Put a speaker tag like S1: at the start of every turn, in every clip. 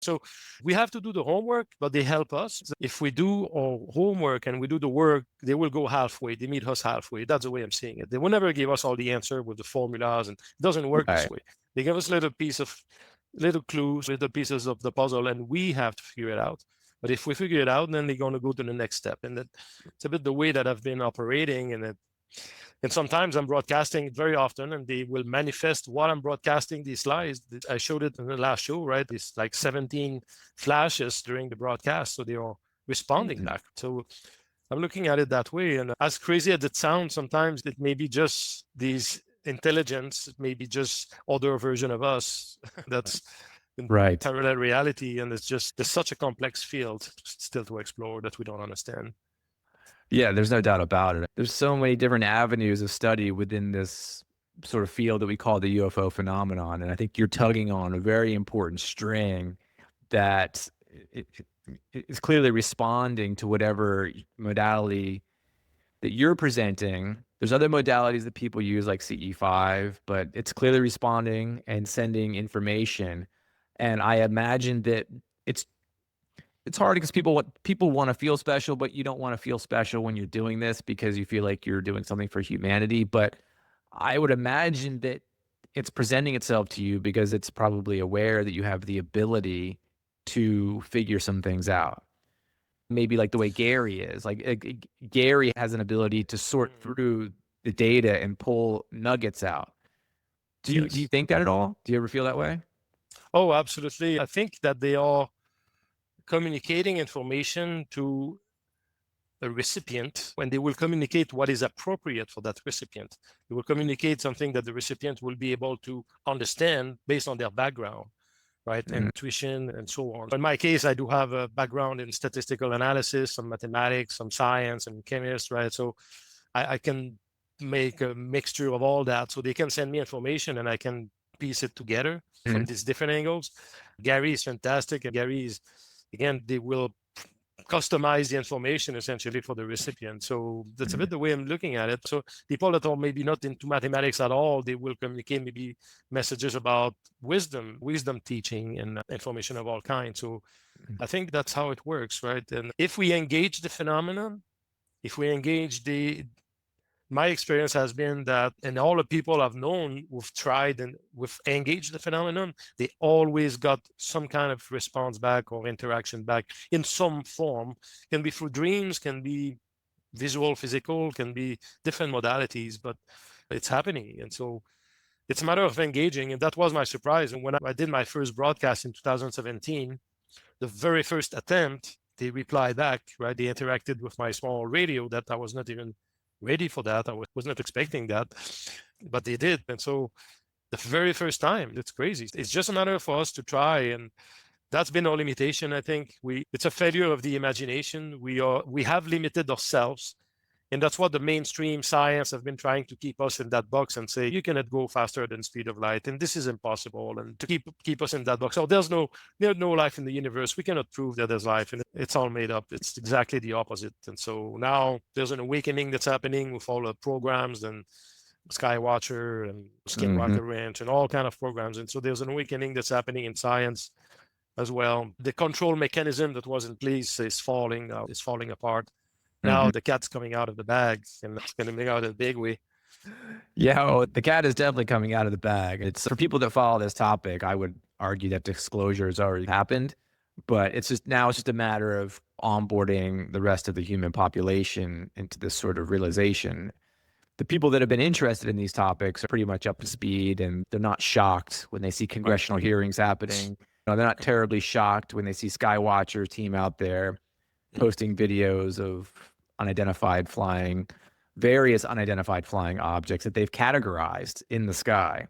S1: So we have to do the homework, but they help us. If we do our homework and we do the work, they will go halfway. They meet us halfway. That's the way I'm seeing it. They will never give us all the answer with the formulas, and it doesn't work this way. They give us little clues, little pieces of the puzzle, and we have to figure it out. But if we figure it out, then they're going to go to the next step. And it's a bit the way that I've been operating. And sometimes I'm broadcasting very often, and they will manifest while I'm broadcasting these slides. I showed it in the last show, right? It's like 17 flashes during the broadcast. So they are responding back. So I'm looking at it that way. And as crazy as it sounds, sometimes it may be just these intelligence, it may be just other version of us that's
S2: right.
S1: parallel reality. And there's such a complex field still to explore that we don't understand.
S2: Yeah, there's no doubt about it. There's so many different avenues of study within this sort of field that we call the UFO phenomenon. And I think you're tugging on a very important string that is clearly responding to whatever modality that you're presenting. There's other modalities that people use like CE5, but it's clearly responding and sending information. And I imagine that it's hard because people want to feel special, but you don't want to feel special when you're doing this because you feel like you're doing something for humanity. But I would imagine that it's presenting itself to you because it's probably aware that you have the ability to figure some things out. Maybe like the way Gary is. Like Gary has an ability to sort through the data and pull nuggets out. Do you think that at all? Do you ever feel that way?
S1: Oh, absolutely. I think that they are communicating information to a recipient when they will communicate what is appropriate for that recipient. They will communicate something that the recipient will be able to understand based on their background, right? And intuition and so on. In my case, I do have a background in statistical analysis, some mathematics, some science and chemist, right? So I can make a mixture of all that. So they can send me information and I can piece it together from these different angles. Gary is fantastic. And Gary is, again, they will customize the information essentially for the recipient. So that's a bit the way I'm looking at it. So people that are maybe not into mathematics at all, they will communicate maybe messages about wisdom teaching and information of all kinds. So I think that's how it works, right? And if we engage the phenomenon, if we engage my experience has been that, and all the people I've known who've tried and who've engaged the phenomenon, they always got some kind of response back or interaction back in some form. Can be through dreams, can be visual, physical, can be different modalities, but it's happening. And so it's a matter of engaging. And that was my surprise. And when I did my first broadcast in 2017, the very first attempt, they replied back, right? They interacted with my small radio that I was not even ready for that. I was not expecting that, but they did. And so the very first time, it's crazy. It's just a matter for us to try. And that's been our limitation. I think it's a failure of the imagination. We have limited ourselves. And that's what the mainstream science have been trying to keep us in that box and say, you cannot go faster than speed of light. And this is impossible. And to keep us in that box. So there's no life in the universe. We cannot prove that there's life. And it's all made up. It's exactly the opposite. And so now there's an awakening that's happening with all the programs and Skywatcher and Skinwalker Ranch and all kind of programs. And so there's an awakening that's happening in science as well. The control mechanism that was in place is falling apart. Now the cat's coming out of the bag, and it's going to be out in a big way.
S2: Yeah, well, the cat is definitely coming out of the bag. It's for people that follow this topic, I would argue that disclosure has already happened, but it's just a matter of onboarding the rest of the human population into this sort of realization. The people that have been interested in these topics are pretty much up to speed, and they're not shocked when they see congressional hearings happening. They're not terribly shocked when they see Skywatcher team out there posting videos of various unidentified flying objects that they've categorized in the sky,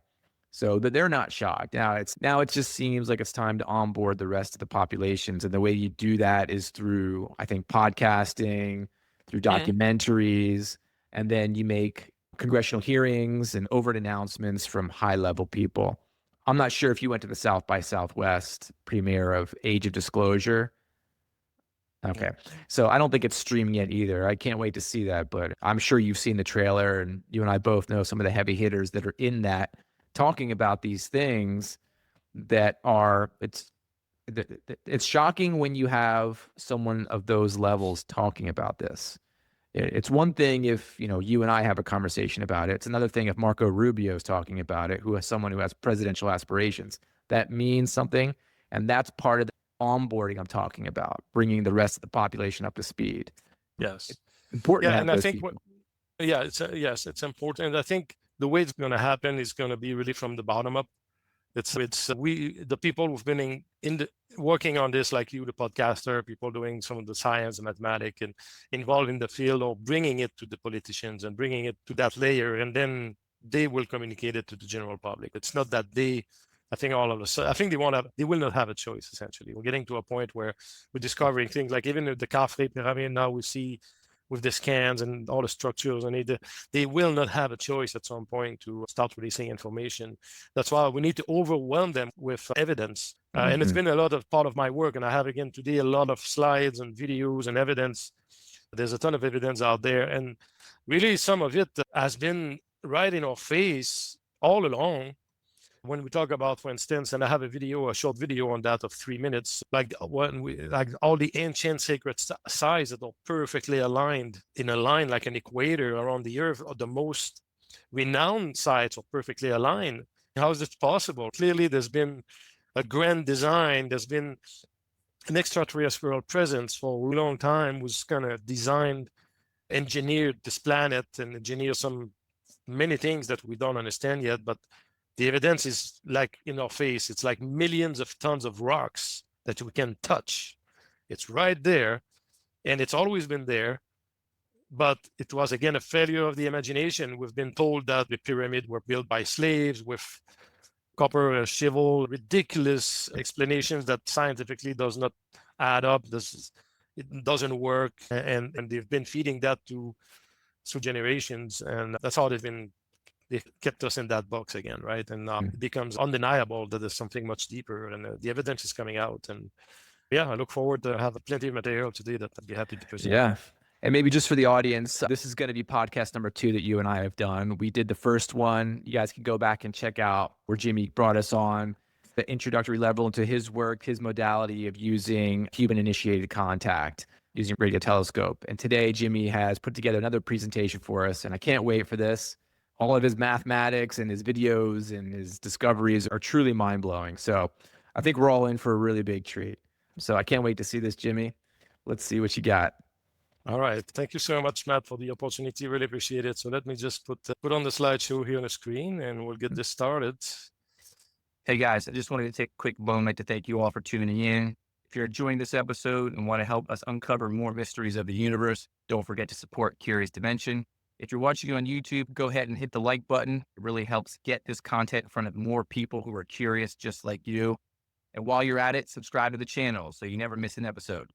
S2: so that they're not shocked. Now it just seems like it's time to onboard the rest of the populations, and the way you do that is through, I think, podcasting, through documentaries, and then you make congressional hearings and overt announcements from high-level people. I'm not sure if you went to the South by Southwest premiere of Age of Disclosure. Okay. So I don't think it's streaming yet either. I can't wait to see that, but I'm sure you've seen the trailer, and you and I both know some of the heavy hitters that are in that, talking about these things that are, it's shocking when you have someone of those levels talking about this. It's one thing if, you and I have a conversation about it. It's another thing if Marco Rubio is talking about it, who is someone who has presidential aspirations. That means something, and that's part of the onboarding I'm talking about, bringing the rest of the population up to speed.
S1: Yes.
S2: It's important to have
S1: And I
S2: those
S1: think
S2: people.
S1: yes, it's important. And I think the way it's going to happen is going to be really from the bottom up. It's the people who've been working on this, like you, the podcaster, people doing some of the science and mathematics and involved in the field, or bringing it to the politicians and bringing it to that layer, and then they will communicate it to the general public. It's not that I think all of us, I think they will not have a choice. Essentially, we're getting to a point where we're discovering things like even the Cathie pyramid. Now we see with the scans and all the structures, and they will not have a choice at some point to start releasing information. That's why we need to overwhelm them with evidence. And it's been a lot of part of my work. And I have again today a lot of slides and videos and evidence. There's a ton of evidence out there. And really some of it has been right in our face all along. When we talk about, for instance, and I have a short video on that of 3 minutes, like all the ancient sacred sites that are perfectly aligned in a line like an equator around the earth, or the most renowned sites are perfectly aligned. How is this possible? Clearly, there's been a grand design. There's been an extraterrestrial presence for a long time who's kind of engineered this planet and engineered many things that we don't understand yet, but the evidence is like in our face. It's like millions of tons of rocks that we can touch. It's right there, and it's always been there. But it was, again, a failure of the imagination. We've been told that the pyramids were built by slaves with copper shovel, ridiculous explanations that scientifically does not add up. It doesn't work. And they've been feeding that through generations. And that's how they kept us in that box again, right? And it becomes undeniable that there's something much deeper, and the evidence is coming out. And yeah, I look forward to have plenty of material today that I'd be happy to present.
S2: Yeah. And maybe just for the audience, this is going to be podcast number 2 that you and I have done. We did the first one. You guys can go back and check out where Jimmy brought us on the introductory level into his work, his modality of using human-initiated contact using radio telescope. And today, Jimmy has put together another presentation for us, and I can't wait for this. All of his mathematics and his videos and his discoveries are truly mind-blowing. So I think we're all in for a really big treat. So I can't wait to see this, Jimmy. Let's see what you got.
S1: All right. Thank you so much, Matt, for the opportunity. Really appreciate it. So let me just put on the slideshow here on the screen, and we'll get this started.
S3: Hey guys, I just wanted to take a quick moment to thank you all for tuning in. If you're enjoying this episode and want to help us uncover more mysteries of the universe, don't forget to support Curious Dimension. If you're watching on YouTube, go ahead and hit the like button. It really helps get this content in front of more people who are curious just like you. And while you're at it, subscribe to the channel so you never miss an episode.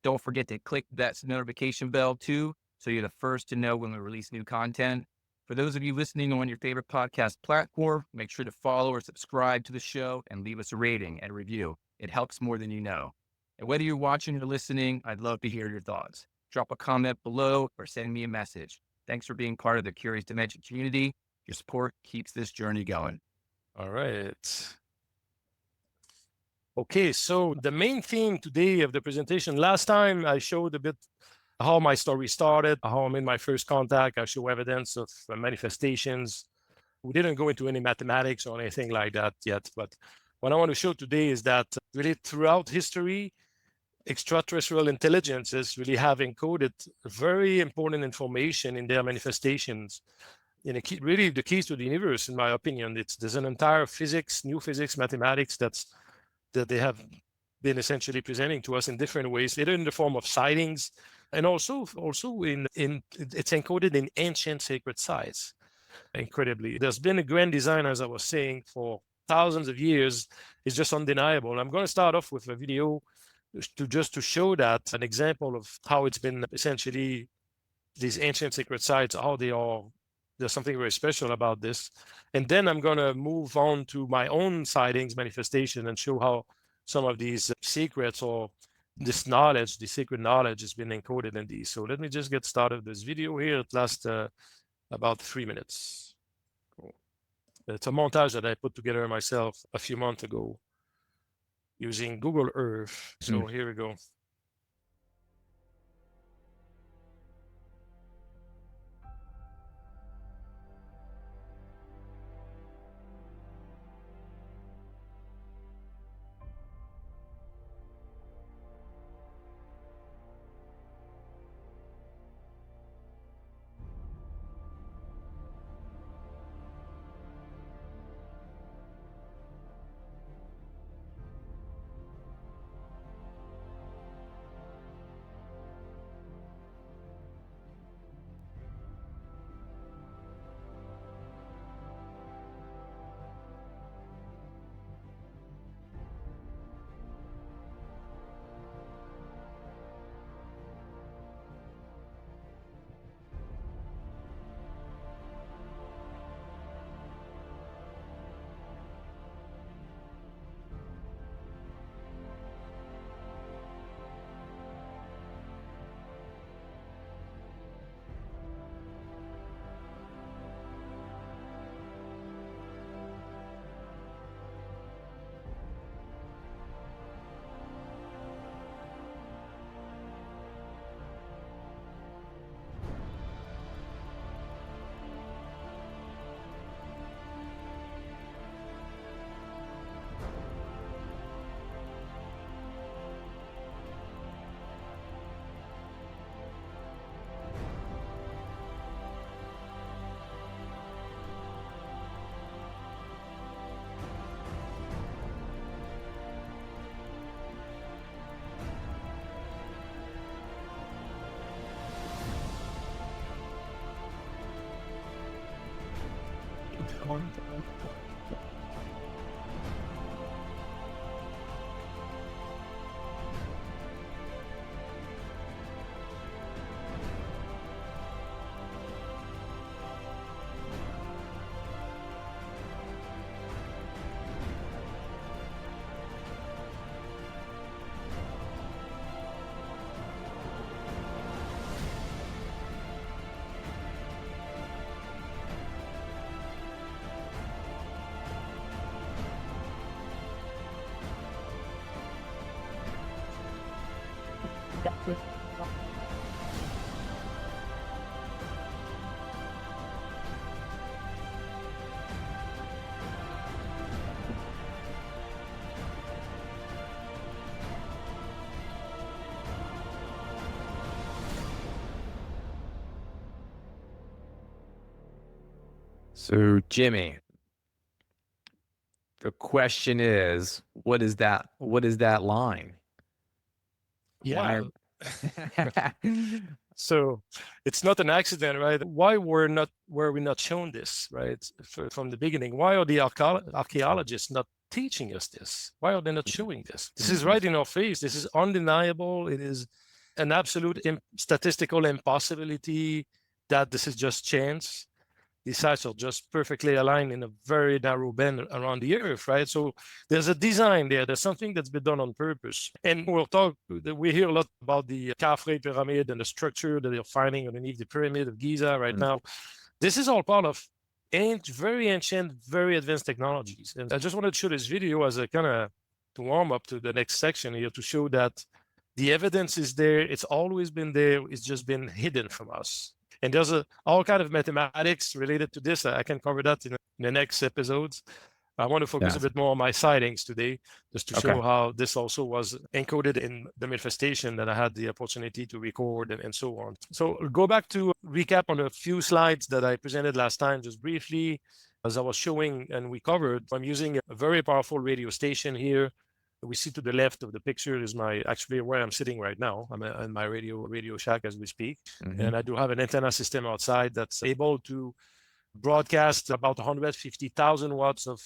S3: Don't forget to click that notification bell too, so you're the first to know when we release new content. For those of you listening on your favorite podcast platform, make sure to follow or subscribe to the show and leave us a rating and a review. It helps more than you know. And whether you're watching or listening, I'd love to hear your thoughts. Drop a comment below or send me a message. Thanks for being part of the Curious Dimension community. Your support keeps this journey going.
S1: All right. Okay, so the main theme today of the presentation, last time I showed a bit how my story started, how I made my first contact. I show evidence of manifestations. We didn't go into any mathematics or anything like that yet, but what I want to show today is that really throughout history, extraterrestrial intelligences really have encoded very important information in their manifestations. Really the keys to the universe, in my opinion. There's an entire new physics, mathematics that they have been essentially presenting to us in different ways, either in the form of sightings, and also it's encoded in ancient sacred sites. Incredibly, there's been a grand design, as I was saying, for thousands of years. It's just undeniable. I'm going to start off with a video to show that, an example of how it's been essentially these ancient sacred sites, how there's something very special about this. And then I'm going to move on to my own sightings manifestation and show how some of these secrets or this knowledge, the secret knowledge, has been encoded in these. So let me just get started this video here. It lasts about 3 minutes. Cool. It's a montage that I put together myself a few months ago. using Google Earth. So here we go.
S2: So, Jimmy, the question is, what is that? What is that line?
S1: Yeah.
S2: Why-
S1: So it's not an accident, right? Why were we not shown this, right? From the beginning? Why are the archaeologists not teaching us this? Why are they not showing this? This is right in our face. This is undeniable. It is an absolute statistical impossibility that this is just chance. These sites are just perfectly aligned in a very narrow band around the Earth, right? So there's a design there. There's something that's been done on purpose. And we hear a lot about the Cathie pyramid and the structure that they're finding underneath the pyramid of Giza right now. This is all part of very ancient, very advanced technologies. And I just wanted to show this video as a kind of to warm up to the next section here to show that the evidence is there. It's always been there. It's just been hidden from us. And there's all kind of mathematics related to this. I can cover that in the next episodes. I want to focus a bit more on my sightings today, just to show how this also was encoded in the manifestation that I had the opportunity to record and so on. So go back to recap on a few slides that I presented last time, just briefly, as I was showing and we covered. I'm using a very powerful radio station here. We see to the left of the picture is actually where I'm sitting right now. I'm in my radio shack as we speak. And I do have an antenna system outside that's able to broadcast about 150,000 watts of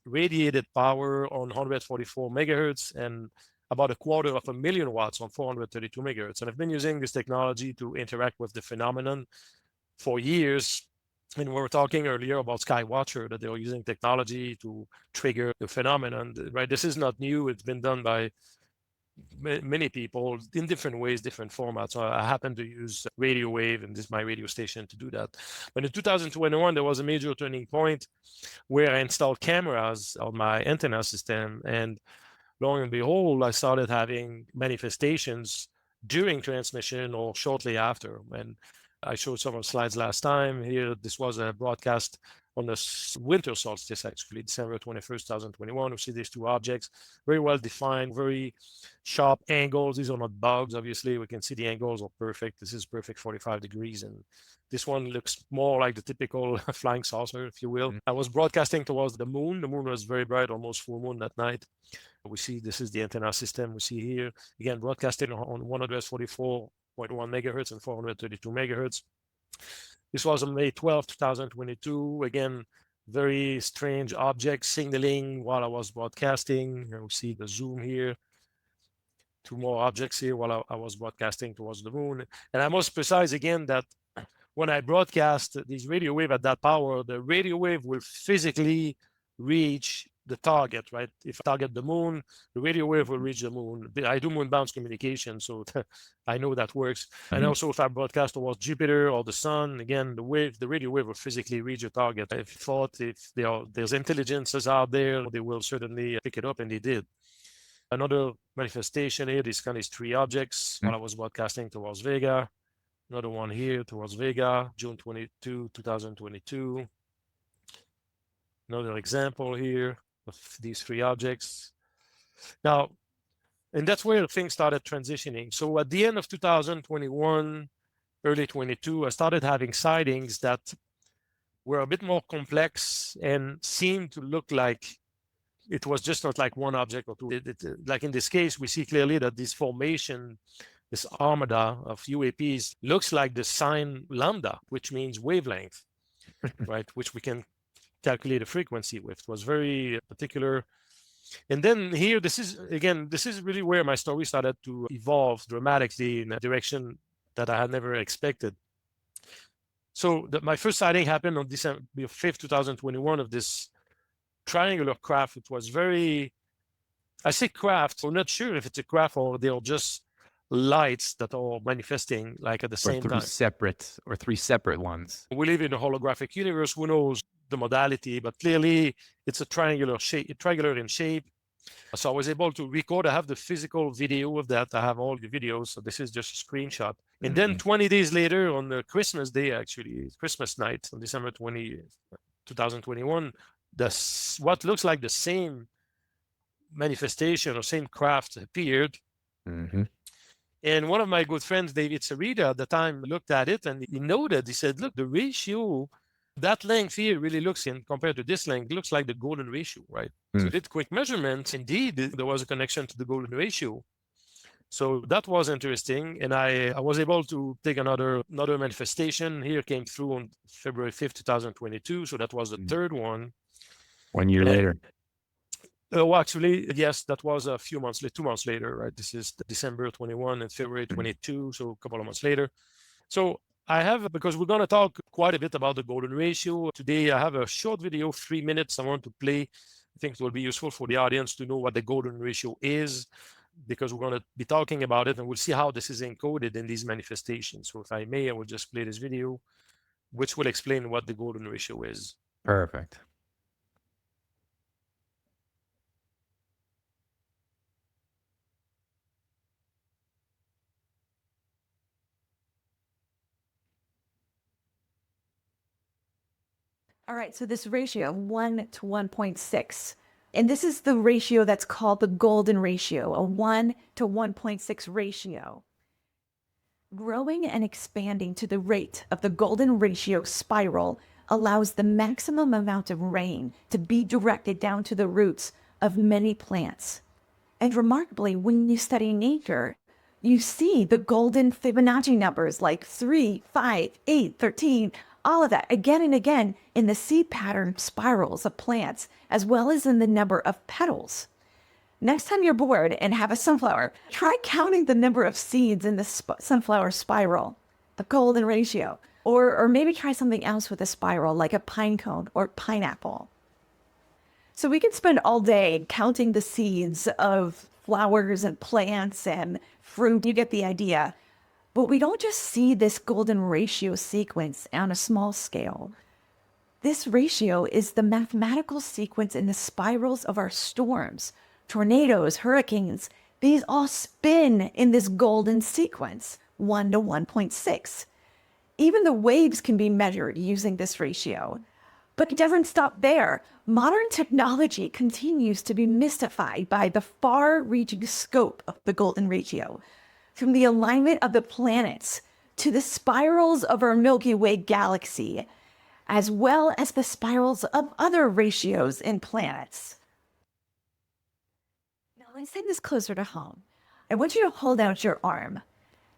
S1: radiated power on 144 megahertz and about 250,000 watts on 432 megahertz. And I've been using this technology to interact with the phenomenon for years. And we were talking earlier about Skywatcher, that they were using technology to trigger the phenomenon, right? This is not new. It's been done by many people in different ways, different formats. So I happen to use radio wave and this is my radio station to do that. But in 2021, there was a major turning point where I installed cameras on my antenna system. And Lo and behold, I started having manifestations during transmission or shortly after. And I showed some of the slides last time. Here, this was a broadcast on the winter solstice, actually, December 21st, 2021. We see these two objects, very well defined, very sharp angles. These are not bugs, obviously. We can see the angles are perfect. This is perfect 45 degrees. And this one looks more like the typical flying saucer, if you will. I was broadcasting towards the moon. The moon was very bright, almost full moon that night. We see this is the antenna system we see here. Again, broadcasting on 144.1 megahertz and 432 megahertz. This was on May 12, 2022. Again, very strange object signaling while I was broadcasting. You see the zoom here. Two more objects here while I was broadcasting towards the moon. And I must precise again that when I broadcast these radio wave at that power, the radio wave will physically reach the target, right? If I target the moon, the radio wave will reach the moon. I do moon bounce communication, so I know that works. And also if I broadcast towards Jupiter or the sun, again, the radio wave will physically reach the target. I thought if there's intelligences out there, they will certainly pick it up, and they did. Another manifestation here, these kind of three objects while I was broadcasting towards Vega. Another one here towards Vega, June 22, 2022. Another example here of these three objects. Now, and that's where things started transitioning. So at the end of 2021, early 22, I started having sightings that were a bit more complex and seemed to look like it was just not like one object or two. Like in this case, we see clearly that this formation, this armada of UAPs looks like the sign lambda, which means wavelength, right? Which we can calculate a frequency with. It was very particular. And then here, this is really where my story started to evolve dramatically in a direction that I had never expected. So my first sighting happened on December 5th, 2021 of this triangular craft. It was very, I say craft, I'm not sure if it's a craft or they're just lights that are manifesting like at the same time.
S2: Three separate ones.
S1: We live in a holographic universe. Who knows the modality, but clearly it's a triangular in shape. So I was able to record. I have the physical video of that. I have all the videos. So this is just a screenshot. And then 20 days later, on the Christmas day, actually, Christmas night, on December 20, 2021, what looks like the same manifestation or same craft appeared. And one of my good friends, David Sarita, at the time looked at it and he noted, he said, look, the ratio, that length here really looks, in compared to this length, looks like the golden ratio, right? So we did quick measurements. Indeed, there was a connection to the golden ratio. So that was interesting. And I was able to take another manifestation. Here came through on February 5th, 2022. So that was the third one.
S2: 1 year later.
S1: Well, actually, yes, that was a few months, 2 months later, right? This is December 21 and February 22, so a couple of months later. So I have, because we're going to talk quite a bit about the golden ratio today, I have a short video, 3 minutes I want to play. I think it will be useful for the audience to know what the golden ratio is, because we're going to be talking about it and we'll see how this is encoded in these manifestations. So if I may, I will just play this video, which will explain what the golden ratio is.
S2: Perfect.
S4: All right, so this ratio, 1 to 1.6, and this is the ratio that's called the golden ratio, a 1 to 1.6 ratio. Growing and expanding to the rate of the golden ratio spiral allows the maximum amount of rain to be directed down to the roots of many plants. And remarkably, when you study nature, you see the golden Fibonacci numbers like 3, 5, 8, 13, all of that again and again in the seed pattern spirals of plants, as well as in the number of petals. Next time you're bored and have a sunflower, try counting the number of seeds in the sunflower spiral, the golden ratio, or maybe try something else with a spiral like a pine cone or pineapple. So we can spend all day counting the seeds of flowers and plants and fruit. You get the idea. But we don't just see this golden ratio sequence on a small scale. This ratio is the mathematical sequence in the spirals of our storms, tornadoes, hurricanes, these all spin in this golden sequence, 1 to 1.6. Even the waves can be measured using this ratio. But it doesn't stop there. Modern technology continues to be mystified by the far-reaching scope of the golden ratio, from the alignment of the planets to the spirals of our Milky Way galaxy, as well as the spirals of other ratios in planets. Now let's take this closer to home. I want you to hold out your arm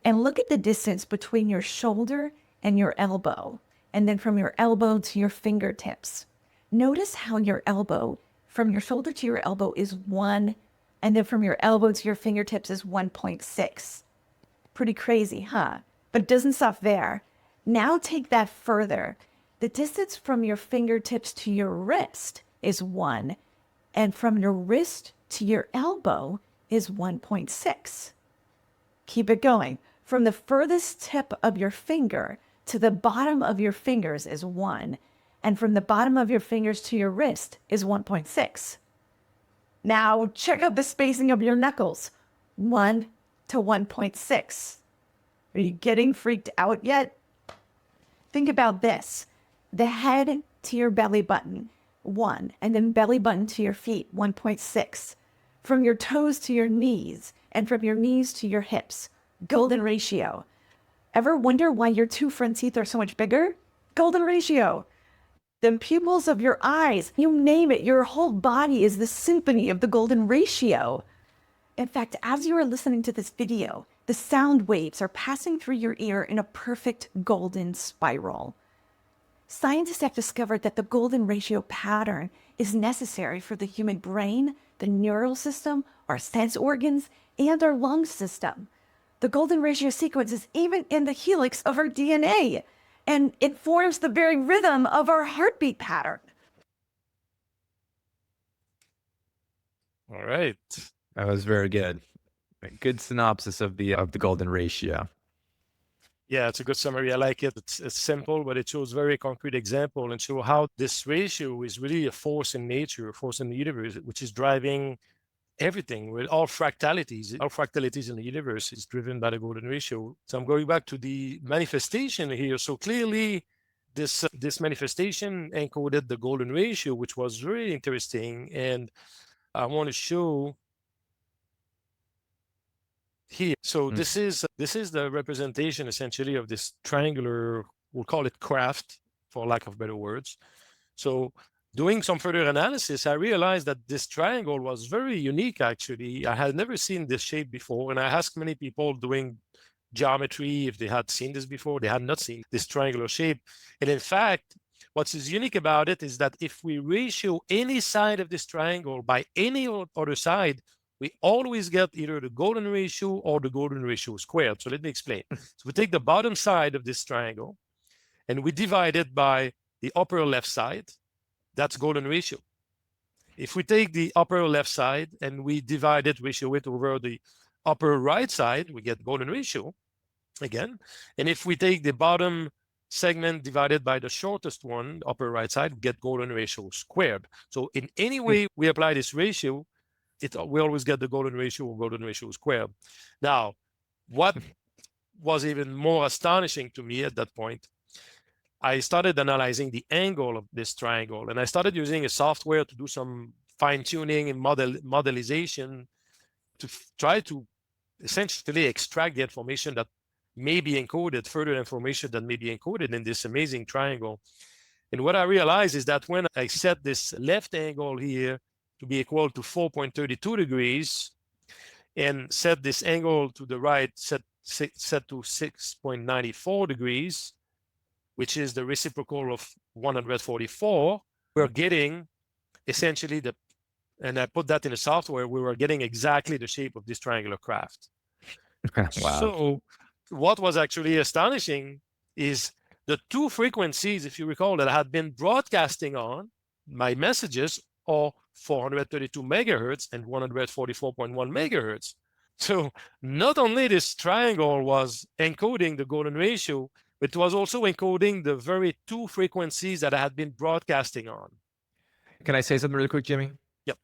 S4: and look at the distance between your shoulder and your elbow, and then from your elbow to your fingertips. Notice how your elbow, from your shoulder to your elbow is 1, and then from your elbow to your fingertips is 1.6. Pretty crazy, huh? But it doesn't stop there. Now take that further. The distance from your fingertips to your wrist is 1, and from your wrist to your elbow is 1.6. Keep it going. From the furthest tip of your finger to the bottom of your fingers is 1, and from the bottom of your fingers to your wrist is 1.6. Now check out the spacing of your knuckles, 1 to 1.6. Are you getting freaked out yet? Think about this. The head to your belly button, 1, and then belly button to your feet, 1.6. From your toes to your knees, and from your knees to your hips, golden ratio. Ever wonder why your 2 front teeth are so much bigger? Golden ratio. The pupils of your eyes, you name it, your whole body is the symphony of the golden ratio. In fact, as you are listening to this video, the sound waves are passing through your ear in a perfect golden spiral. Scientists have discovered that the golden ratio pattern is necessary for the human brain, the neural system, our sense organs, and our lung system. The golden ratio sequence is even in the helix of our DNA, and it forms the very rhythm of our heartbeat pattern.
S1: All right.
S2: That was very good. A good synopsis of the golden ratio.
S1: Yeah, it's a good summary. I like it. It's simple, but it shows very concrete example and show how this ratio is really a force in nature, a force in the universe, which is driving everything with all fractalities. All fractalities in the universe is driven by the golden ratio. So I'm going back to the manifestation here. So clearly, this manifestation encoded the golden ratio, which was very interesting. And I want to show here. So this is the representation essentially of this triangular, we'll call it craft, for lack of better words. So doing some further analysis, I realized that this triangle was very unique, actually. I had never seen this shape before, and I asked many people doing geometry if they had seen this before. They had not seen this triangular shape. And in fact, what is unique about it is that if we ratio any side of this triangle by any other side, we always get either the golden ratio or the golden ratio squared. So let me explain. So we take the bottom side of this triangle and we divide it by the upper left side. That's golden ratio. If we take the upper left side and we divide it, ratio it over the upper right side, we get golden ratio again. And if we take the bottom segment divided by the shortest one, upper right side, we get golden ratio squared. So in any way we apply this ratio, we always get the golden ratio or golden ratio squared. Now, what was even more astonishing to me at that point, I started analyzing the angle of this triangle, and I started using a software to do some fine-tuning and modelization to try to essentially extract the information that may be encoded, further information that may be encoded in this amazing triangle. And what I realized is that when I set this left angle here to be equal to 4.32 degrees and set this angle to the right set to 6.94 degrees, which is the reciprocal of 144, we're getting essentially and I put that in the software, we were getting exactly the shape of this triangular craft.
S2: Wow.
S1: So what was actually astonishing is the 2 frequencies, if you recall, that I had been broadcasting on my messages are 432 megahertz and 144.1 megahertz. So not only this triangle was encoding the golden ratio, but it was also encoding the very 2 frequencies that I had been broadcasting on.
S2: Can I say something really quick, Jimmy?
S1: Yep.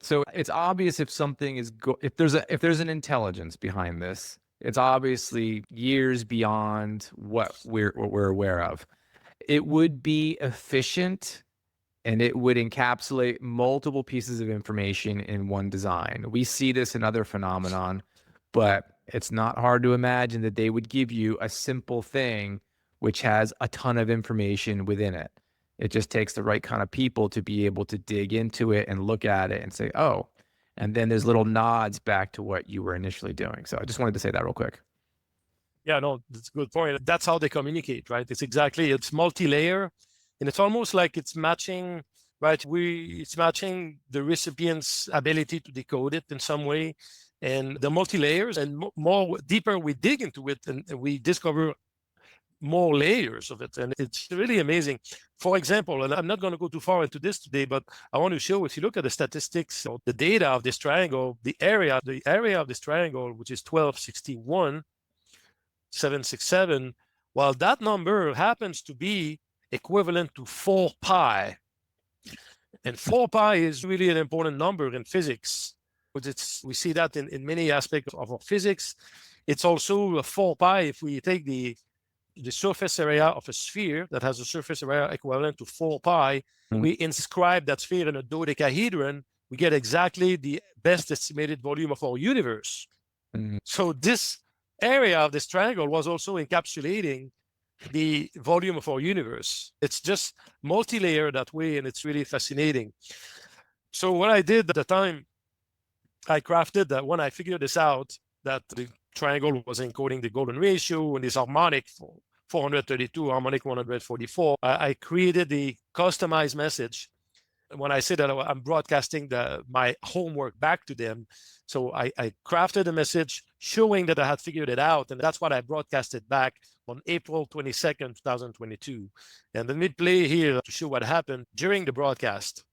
S2: So it's obvious if something is if there's an intelligence behind this, it's obviously years beyond what we're aware of. It would be efficient and it would encapsulate multiple pieces of information in one design. We see this in other phenomenon, but it's not hard to imagine that they would give you a simple thing which has a ton of information within it. It just takes the right kind of people to be able to dig into it and look at it and say, oh, and then there's little nods back to what you were initially doing. So I just wanted to say that real quick.
S1: Yeah, no, that's a good point. That's how they communicate, right? It's multi-layer, and it's almost like it's matching, right? It's matching the recipient's ability to decode it in some way, and the multi-layers, and more deeper we dig into it, and we discover more layers of it, and it's really amazing. For example, and I'm not going to go too far into this today, but I want to show, if you look at the statistics or the data of this triangle, the area of this triangle, which is 1261. 767, well, that number happens to be equivalent to 4 pi. And 4 pi is really an important number in physics. We see that in many aspects of our physics. It's also a 4 pi if we take the surface area of a sphere that has a surface area equivalent to 4 pi. We inscribe that sphere in a dodecahedron, we get exactly the best estimated volume of our universe. So this area of this triangle was also encapsulating the volume of our universe. It's just multi-layer that way, and it's really fascinating. So what I did at the time, I crafted that when I figured this out, that the triangle was encoding the golden ratio and this harmonic 432, harmonic 144, I created the customized message. When I say that I'm broadcasting my homework back to them, so I crafted a message showing that I had figured it out, and that's what I broadcasted back on April 22nd, 2022. And let me play here to show what happened during the broadcast.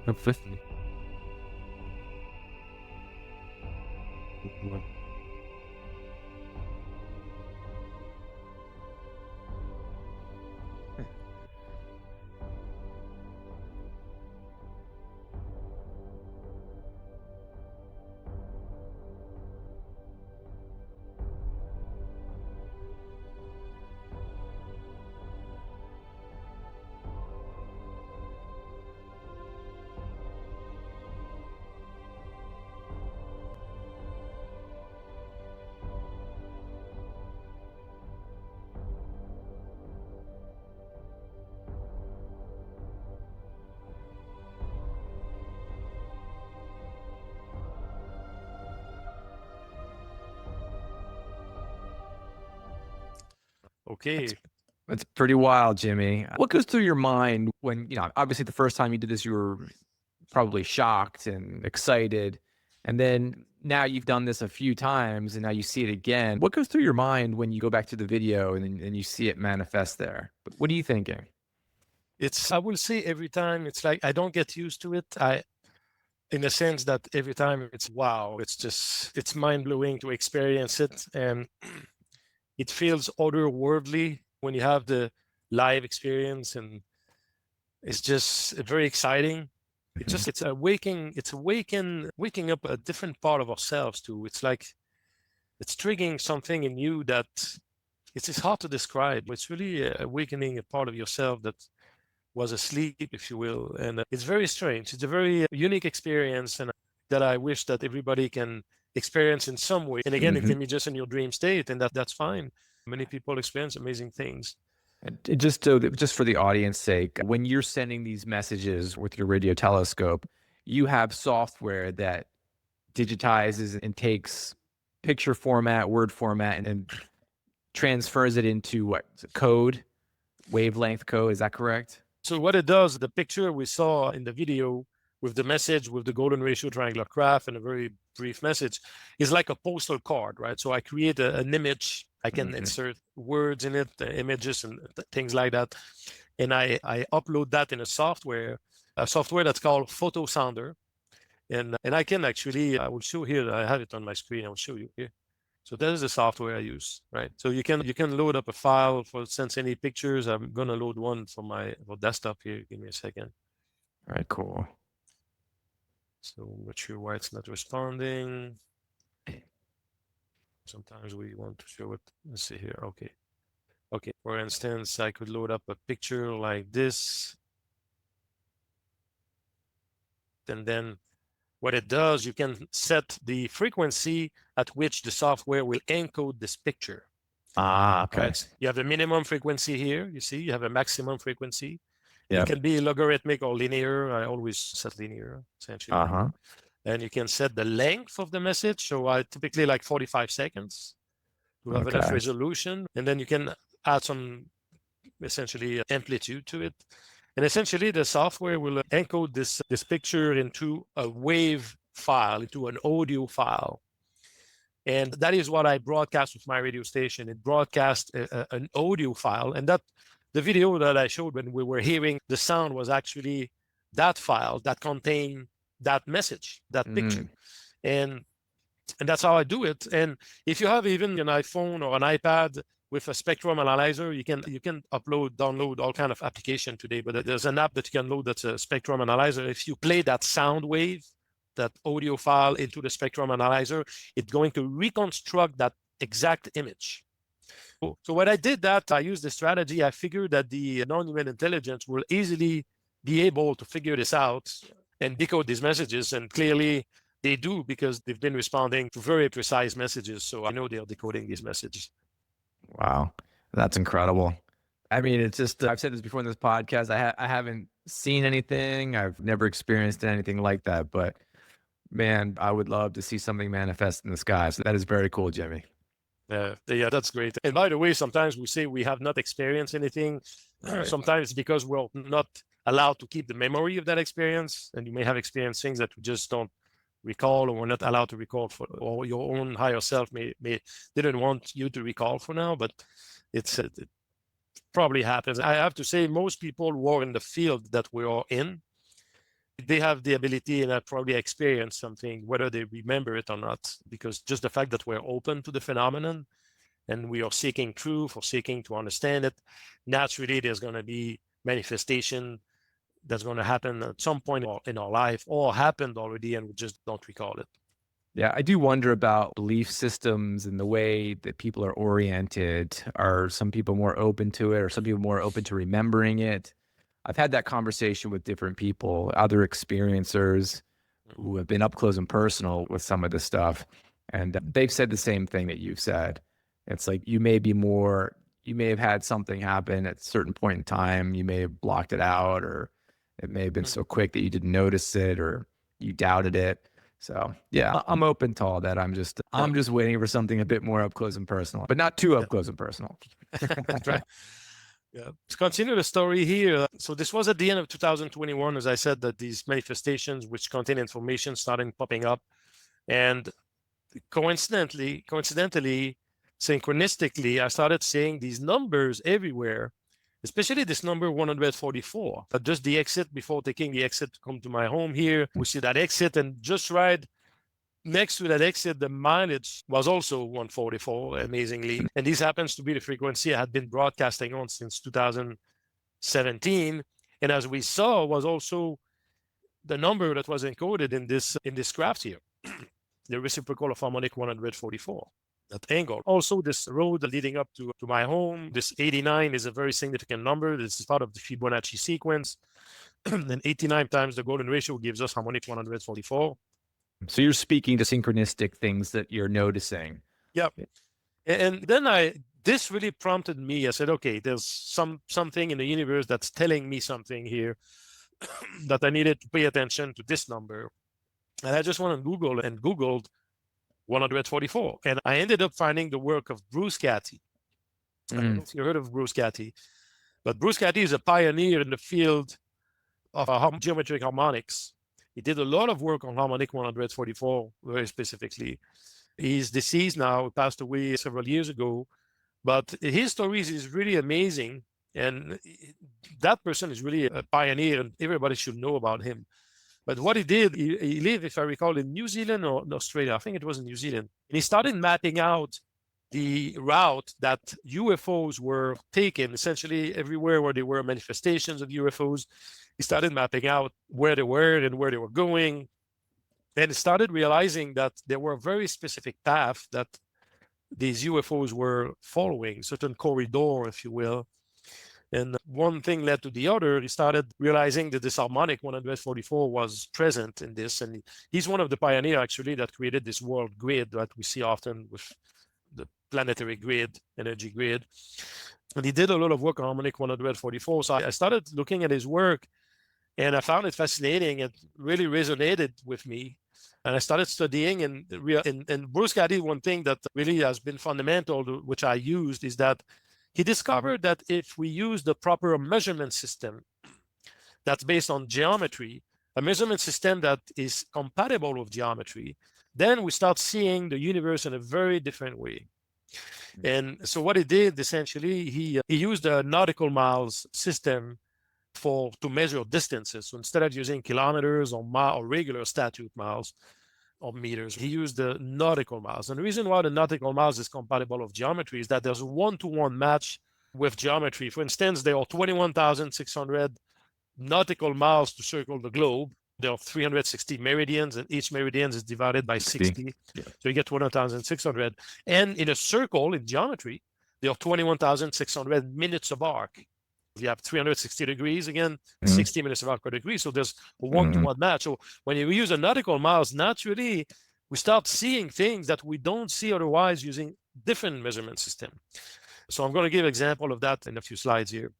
S2: I'm 50.
S1: Okay.
S2: That's pretty wild, Jimmy. What goes through your mind when, obviously the first time you did this, you were probably shocked and excited. And then now you've done this a few times and now you see it again. What goes through your mind when you go back to the video and you see it manifest there? What are you thinking?
S1: I will say every time it's like I don't get used to it. In the sense that every time it's wow, it's mind-blowing to experience it. And it feels otherworldly when you have the live experience, and it's just very exciting. It's waking up a different part of ourselves too. It's like it's triggering something in you that it's hard to describe. It's really awakening a part of yourself that was asleep, if you will. And it's very strange. It's a very unique experience, and that I wish that everybody can experience in some way. And again, it can be just in your dream state, and that's fine. Many people experience amazing things.
S2: And just for the audience sake, when you're sending these messages with your radio telescope, you have software that digitizes and takes picture format, word format, and transfers it into what? Code, wavelength code. Is that correct?
S1: So what it does, the picture we saw in the video with the message, with the golden ratio triangular graph and a very brief message, is like a postal card, right? So I create an image, I can insert words in it, images and things like that. And I upload that in a software that's called Photo Sounder. And I can actually, I will show here, I have it on my screen, I will show you here. So that is the software I use, right? So you can load up a file for sense any pictures. I'm gonna load one for my desktop here. Give me a second.
S2: All right, cool.
S1: So I'm not sure why it's not responding. Sometimes we want to show it. Let's see here. Okay. Okay. For instance, I could load up a picture like this. And then what it does, you can set the frequency at which the software will encode this picture.
S2: Ah, okay.
S1: Right? You have a minimum frequency here. You see, you have a maximum frequency.
S2: Yep.
S1: It can be logarithmic or linear. I always set linear, essentially. And you can set the length of the message. So I typically like 45 seconds to have enough resolution. And then you can add some, essentially, amplitude to it. And essentially, the software will encode this picture into a wave file, into an audio file. And that is what I broadcast with my radio station. It broadcast an audio file. And that the video that I showed when we were hearing the sound was actually that file that contained that message, that picture. And that's how I do it. And if you have even an iPhone or an iPad with a spectrum analyzer, you can download all kind of application today. But there's an app that you can load that's a spectrum analyzer. If you play that sound wave, that audio file into the spectrum analyzer, it's going to reconstruct that exact image. So when I did that, I used the strategy. I figured that the non-human intelligence will easily be able to figure this out and decode these messages. And clearly they do, because they've been responding to very precise messages. So I know they're decoding these messages.
S2: Wow. That's incredible. I mean, it's just, I've said this before in this podcast. I haven't seen anything. I've never experienced anything like that. But man, I would love to see something manifest in the sky. So that is very cool, Jimmy.
S1: Yeah, that's great. And by the way, sometimes we say we have not experienced anything. Right. Sometimes because we're not allowed to keep the memory of that experience, and you may have experienced things that we just don't recall, or we're not allowed to recall for, or your own higher self may didn't want you to recall for now. But it probably happens. I have to say, most people who are in the field that we are in, they have the ability and have probably experienced something, whether they remember it or not, because just the fact that we're open to the phenomenon and we are seeking truth or seeking to understand it, naturally there's going to be manifestation that's going to happen at some point in our life, or happened already and we just don't recall it.
S2: Yeah, I do wonder about belief systems and the way that people are oriented. Are some people more open to it, or some people more open to remembering it? I've had that conversation with different people, other experiencers who have been up close and personal with some of this stuff. And they've said the same thing that you've said. It's like you may have had something happen at a certain point in time. You may have blocked it out, or it may have been so quick that you didn't notice it, or you doubted it. So yeah, I'm open to all that. I'm just waiting for something a bit more up close and personal, but not too up close and personal.
S1: That's right. Yeah. Let's continue the story here. So this was at the end of 2021, as I said, that these manifestations which contain information started popping up. And coincidentally, synchronistically, I started seeing these numbers everywhere, especially this number 144. But just the exit, before taking the exit to come to my home here, we see that exit, and just right next to that exit, the mileage was also 144, amazingly. And this happens to be the frequency I had been broadcasting on since 2017. And as we saw, was also the number that was encoded in this graph here, the reciprocal of harmonic 144, that angle. Also, this road leading up to my home, this 89 is a very significant number. This is part of the Fibonacci sequence. And 89 times the golden ratio gives us harmonic 144.
S2: So you're speaking to synchronistic things that you're noticing.
S1: Yep. And then this really prompted me. I said, okay, there's something in the universe that's telling me something here that I needed to pay attention to this number. And I just went on Google and Googled 144. And I ended up finding the work of Bruce Cathie. I don't know if you heard of Bruce Cathie, but Bruce Cathie is a pioneer in the field of geometric harmonics. He did a lot of work on harmonic 144, very specifically. He's deceased now, passed away several years ago, but his stories is really amazing. And that person is really a pioneer, and everybody should know about him. But what he did, he lived, if I recall, in New Zealand or Australia. I think it was in New Zealand. And he started mapping out the route that UFOs were taken, essentially everywhere where there were manifestations of UFOs. He started mapping out where they were and where they were going. And started realizing that there were very specific paths that these UFOs were following, certain corridor, if you will. And one thing led to the other. He started realizing that this harmonic 144 was present in this. And he's one of the pioneers, actually, that created this world grid that we see often with the planetary grid, energy grid. And he did a lot of work on harmonic 144. So I started looking at his work, and I found it fascinating. It really resonated with me. And I started studying, and Bruce Cathie, one thing that really has been fundamental, which I used, is that he discovered that if we use the proper measurement system that's based on geometry, a measurement system that is compatible with geometry, then we start seeing the universe in a very different way. And so what he did, essentially, he used a nautical miles system to measure distances. So instead of using kilometers or regular statute miles or meters, he used the nautical miles. And the reason why the nautical miles is compatible with geometry is that there's a one-to-one match with geometry. For instance, there are 21,600 nautical miles to circle the globe. There are 360 meridians, and each meridian is divided by 60. Yeah. So you get 21,600. And in a circle, in geometry, there are 21,600 minutes of arc. You have 360 degrees, again, 60 minutes of arc per degree. So there's a one-to-one match. So when you use a nautical miles, naturally, we start seeing things that we don't see otherwise using different measurement system. So I'm going to give an example of that in a few slides here.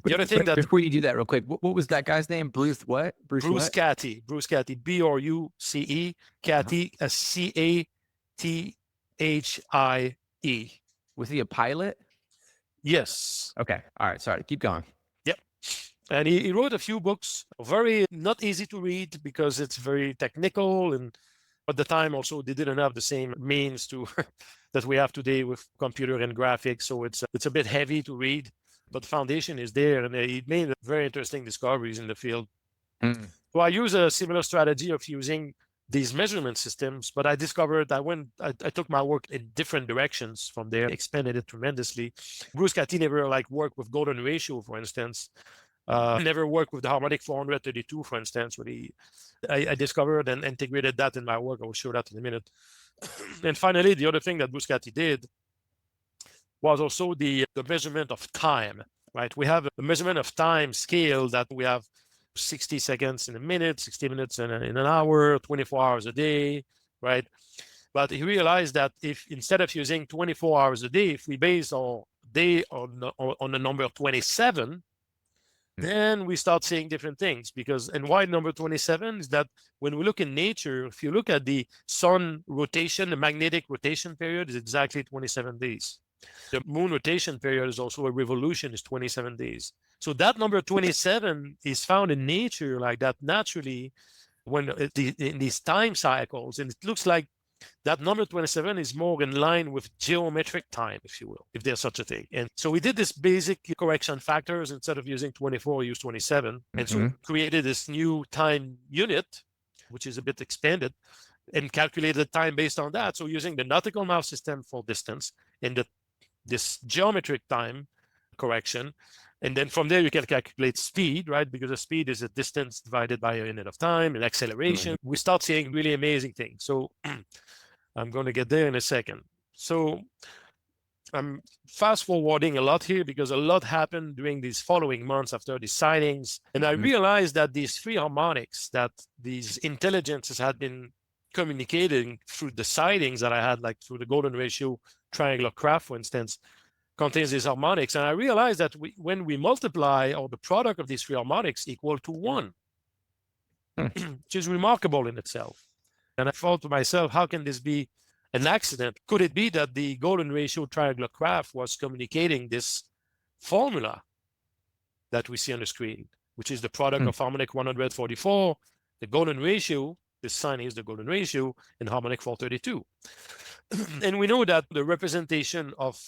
S1: The other thing that...
S2: Before you do that real quick, what was that guy's name? Bruce what?
S1: Bruce Cathie. Bruce Cathie, B-R-U-C-E, Cathie, C-A-T-H-I-E.
S2: Was he a pilot?
S1: Yes.
S2: Okay. All right. Sorry. Keep going.
S1: Yep. And he wrote a few books, very not easy to read because it's very technical. And at the time also, they didn't have the same means to that we have today with computer and graphics. So it's a bit heavy to read, but the foundation is there. And he made very interesting discoveries in the field. So I use a similar strategy of using these measurement systems, but I discovered I took my work in different directions from there, expanded it tremendously. Bruce Cathie never worked with golden ratio, for instance. Never worked with the harmonic 432, for instance. But I discovered and integrated that in my work. I will show that in a minute. And finally, the other thing that Bruce Cathie did was also the measurement of time, right? We have a measurement of time scale that we have 60 seconds in a minute, 60 minutes in an hour, 24 hours a day, right? But he realized that if instead of using 24 hours a day, if we base our day on the number 27, then we start seeing different things. Because, and why number 27 is that when we look in nature, if you look at the sun rotation, the magnetic rotation period is exactly 27 days. The moon rotation period is also a revolution, is 27 days. So that number 27 is found in nature like that naturally when in these time cycles. And it looks like that number 27 is more in line with geometric time, if you will, if there's such a thing. And so we did this basic correction factors. Instead of using 24, we used 27. And so created this new time unit, which is a bit expanded, and calculated time based on that. So using the nautical mile system for distance and this geometric time correction. And then from there, you can calculate speed, right? Because the speed is a distance divided by a unit of time and acceleration. We start seeing really amazing things. So I'm going to get there in a second. So I'm fast forwarding a lot here because a lot happened during these following months after these sightings. And I realized that these three harmonics that these intelligences had been communicating through the sightings that I had, like through the golden ratio triangular craft, for instance, contains these harmonics. And I realized that when we multiply, or the product of these three harmonics equal to 1, which is remarkable in itself. And I thought to myself, how can this be an accident? Could it be that the golden ratio triangular craft was communicating this formula that we see on the screen, which is the product of harmonic 144, the golden ratio, this sign is the golden ratio, and harmonic 432. And we know that the representation of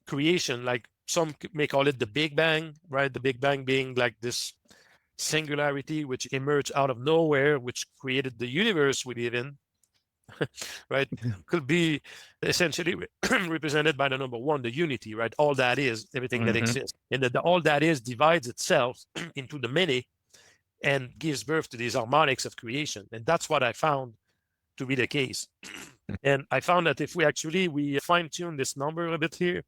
S1: creation, like some may call it the Big Bang, right? The Big Bang being like this singularity which emerged out of nowhere, which created the universe we live in, right? Could be essentially represented by the number 1, the unity, right? All that is, everything that exists. And that all that is divides itself into the many and gives birth to these harmonics of creation. And that's what I found to be the case. And I found that if we fine-tune this number a bit here,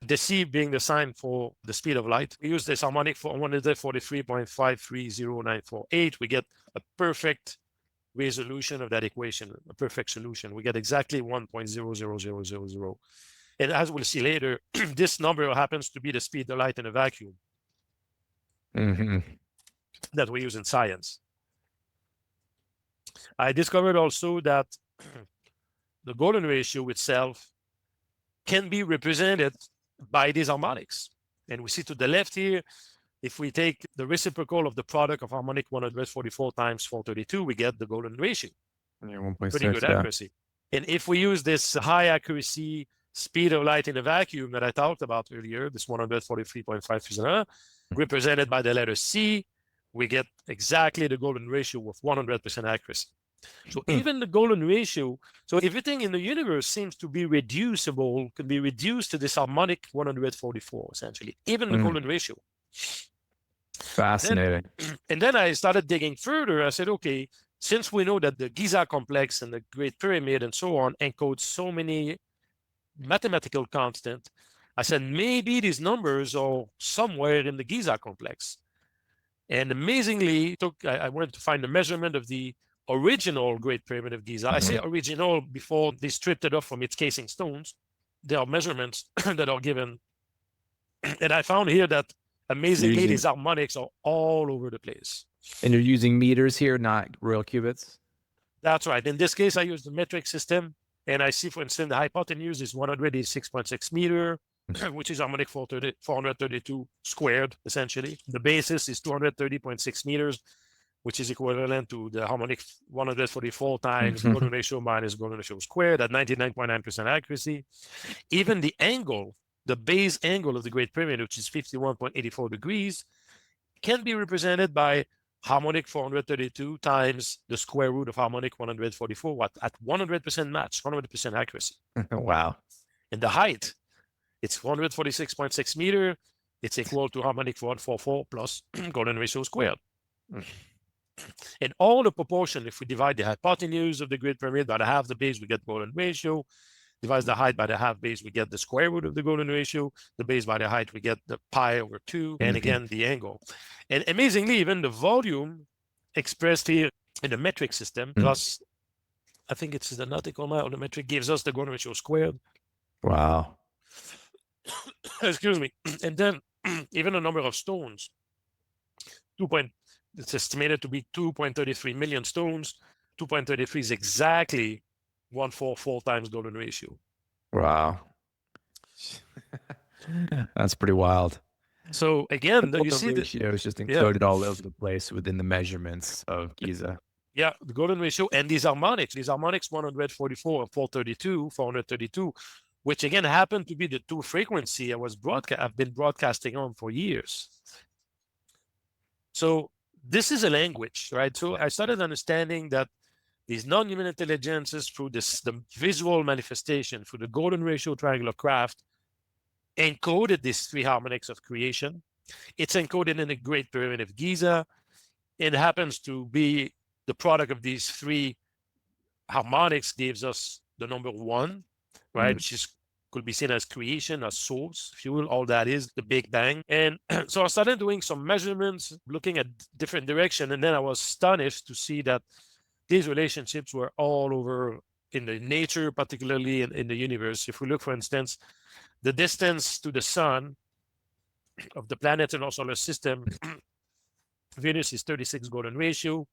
S1: the C being the sign for the speed of light, we use this harmonic for 143.530948. We get a perfect resolution of that equation, a perfect solution. We get exactly 1.00000. And as we'll see later, this number happens to be the speed of light in a vacuum that we use in science. I discovered also that the golden ratio itself can be represented by these harmonics. And we see to the left here, if we take the reciprocal of the product of harmonic 144 times 432, we get the golden ratio. Pretty good accuracy. And if we use this high accuracy speed of light in a vacuum that I talked about earlier, this 143.530, represented by the letter C, we get exactly the golden ratio with 100% accuracy. So even the golden ratio, so everything in the universe seems to be reducible, can be reduced to this harmonic 144, essentially, even the golden ratio.
S2: Fascinating.
S1: And then I started digging further. I said, okay, since we know that the Giza complex and the Great Pyramid and so on encode so many mathematical constants, I said, maybe these numbers are somewhere in the Giza complex. And amazingly, I wanted to find the measurement of the original Great Pyramid of Giza. I say original before they stripped it off from its casing stones. There are measurements that are given. And I found here that amazingly, these harmonics are all over the place.
S2: And you're using meters here, not real qubits? That's
S1: right. In this case, I use the metric system. And I see, for instance, the hypotenuse is 186.6 meter, which is harmonic 432 squared, essentially. The basis is 230.6 meters, which is equivalent to the harmonic 144 times golden ratio minus golden ratio squared at 99.9% accuracy. Even the angle, the base angle of the Great Pyramid, which is 51.84 degrees, can be represented by harmonic 432 times the square root of harmonic 144 at 100% match, 100% accuracy.
S2: Wow.
S1: And the height, it's 146.6 meter. It's equal to harmonic 444 plus golden ratio squared. And all the proportion, if we divide the hypotenuse of the Great Pyramid by the half the base, we get golden ratio. Divide the height by the half base, we get the square root of the golden ratio. The base by the height, we get the pi over 2. And again, the angle. And amazingly, even the volume expressed here in the metric system, plus, I think it's the nautical mile of the metric, gives us the golden ratio squared.
S2: Wow.
S1: Excuse me. And then even the number of stones It's estimated to be 2.33 million stones. 2.33 is exactly 144 times golden ratio.
S2: Wow. That's pretty wild.
S1: So again,
S2: The
S1: you
S2: golden
S1: see the
S2: ratio is just encoded all over the place within the measurements of Giza.
S1: yeah, the golden ratio and these harmonics 144 and 432, which again happen to be the two frequency I've been broadcasting on for years. So this is a language, right? So I started understanding that these non-human intelligences through the visual manifestation, through the golden ratio triangular craft, encoded these three harmonics of creation. It's encoded in the Great Pyramid of Giza. It happens to be the product of these three harmonics gives us the number one, right? Which could be seen as creation, as source, fuel, all that is the Big Bang. And so I started doing some measurements, looking at different direction, and then I was astonished to see that these relationships were all over in the nature, particularly in the universe. If we look, for instance, the distance to the sun of the planets in our solar system, Venus is 36 golden ratio,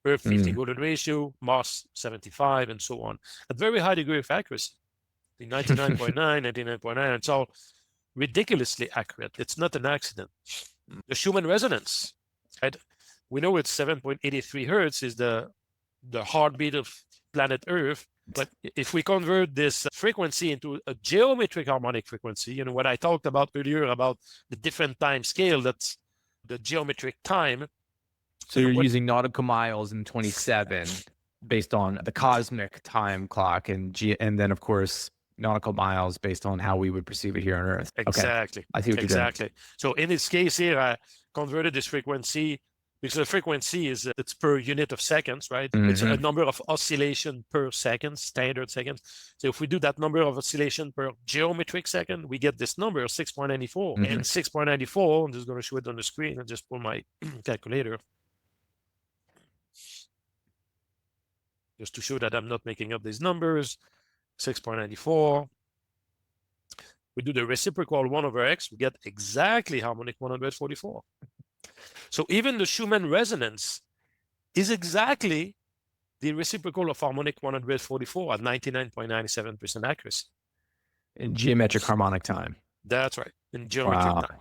S1: Earth 50 golden ratio, Mars 75, and so on. At very high degree of accuracy, 99.9, 99.9, it's all ridiculously accurate. It's not an accident. The Schumann resonance, right? We know it's 7.83 hertz is the heartbeat of planet Earth. But if we convert this frequency into a geometric harmonic frequency, you know, what I talked about earlier about the different time scale, that's the geometric time.
S2: So you're using nautical miles in 27 based on the cosmic time clock and then of course nautical miles based on how we would perceive it here on Earth.
S1: Exactly.
S2: Okay. I see what you're doing.
S1: So in this case here, I converted this frequency because the frequency is it's per unit of seconds, right? It's a number of oscillation per second, standard seconds. So if we do that number of oscillation per geometric second, we get this number 6.94. And 6.94, I'm just going to show it on the screen and just pull my calculator. Just to show that I'm not making up these numbers. 6.94. We do the reciprocal 1 over x, we get exactly harmonic 144. So even the Schumann resonance is exactly the reciprocal of harmonic 144 at 99.97% accuracy.
S2: In geometric harmonic time.
S1: That's right, in geometric time.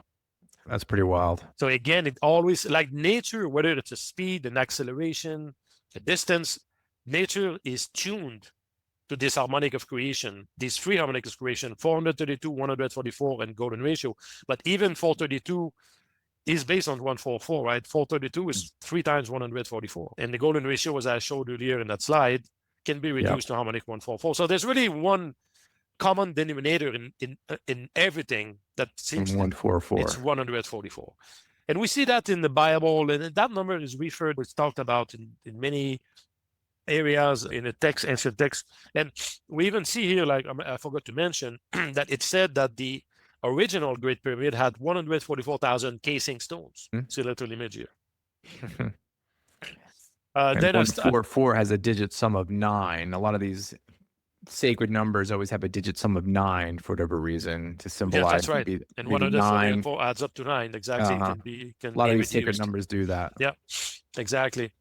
S2: That's pretty wild.
S1: So again, it always, like nature, whether it's a speed, an acceleration, a distance, nature is tuned to this harmonic of creation, these three harmonics of creation, 432, 144, and golden ratio. But even 432 is based on 144, right? 432 is 3 times 144. And the golden ratio, as I showed earlier in that slide, can be reduced to harmonic 144. So there's really one common denominator in everything that seems
S2: 144.
S1: It's 144. And we see that in the Bible, and that number is referred, it's talked about in many areas in the text, ancient text. And we even see here, like I forgot to mention, that it said that the original Great Pyramid had 144,000 casing stones. See a little image here.
S2: Then 144 has a digit sum of 9. A lot of these sacred numbers always have a digit sum of 9 for whatever reason to symbolize.
S1: Yeah, that's right. And 144 adds up to 9. Exactly.
S2: A lot of these sacred numbers do that.
S1: Yeah, exactly.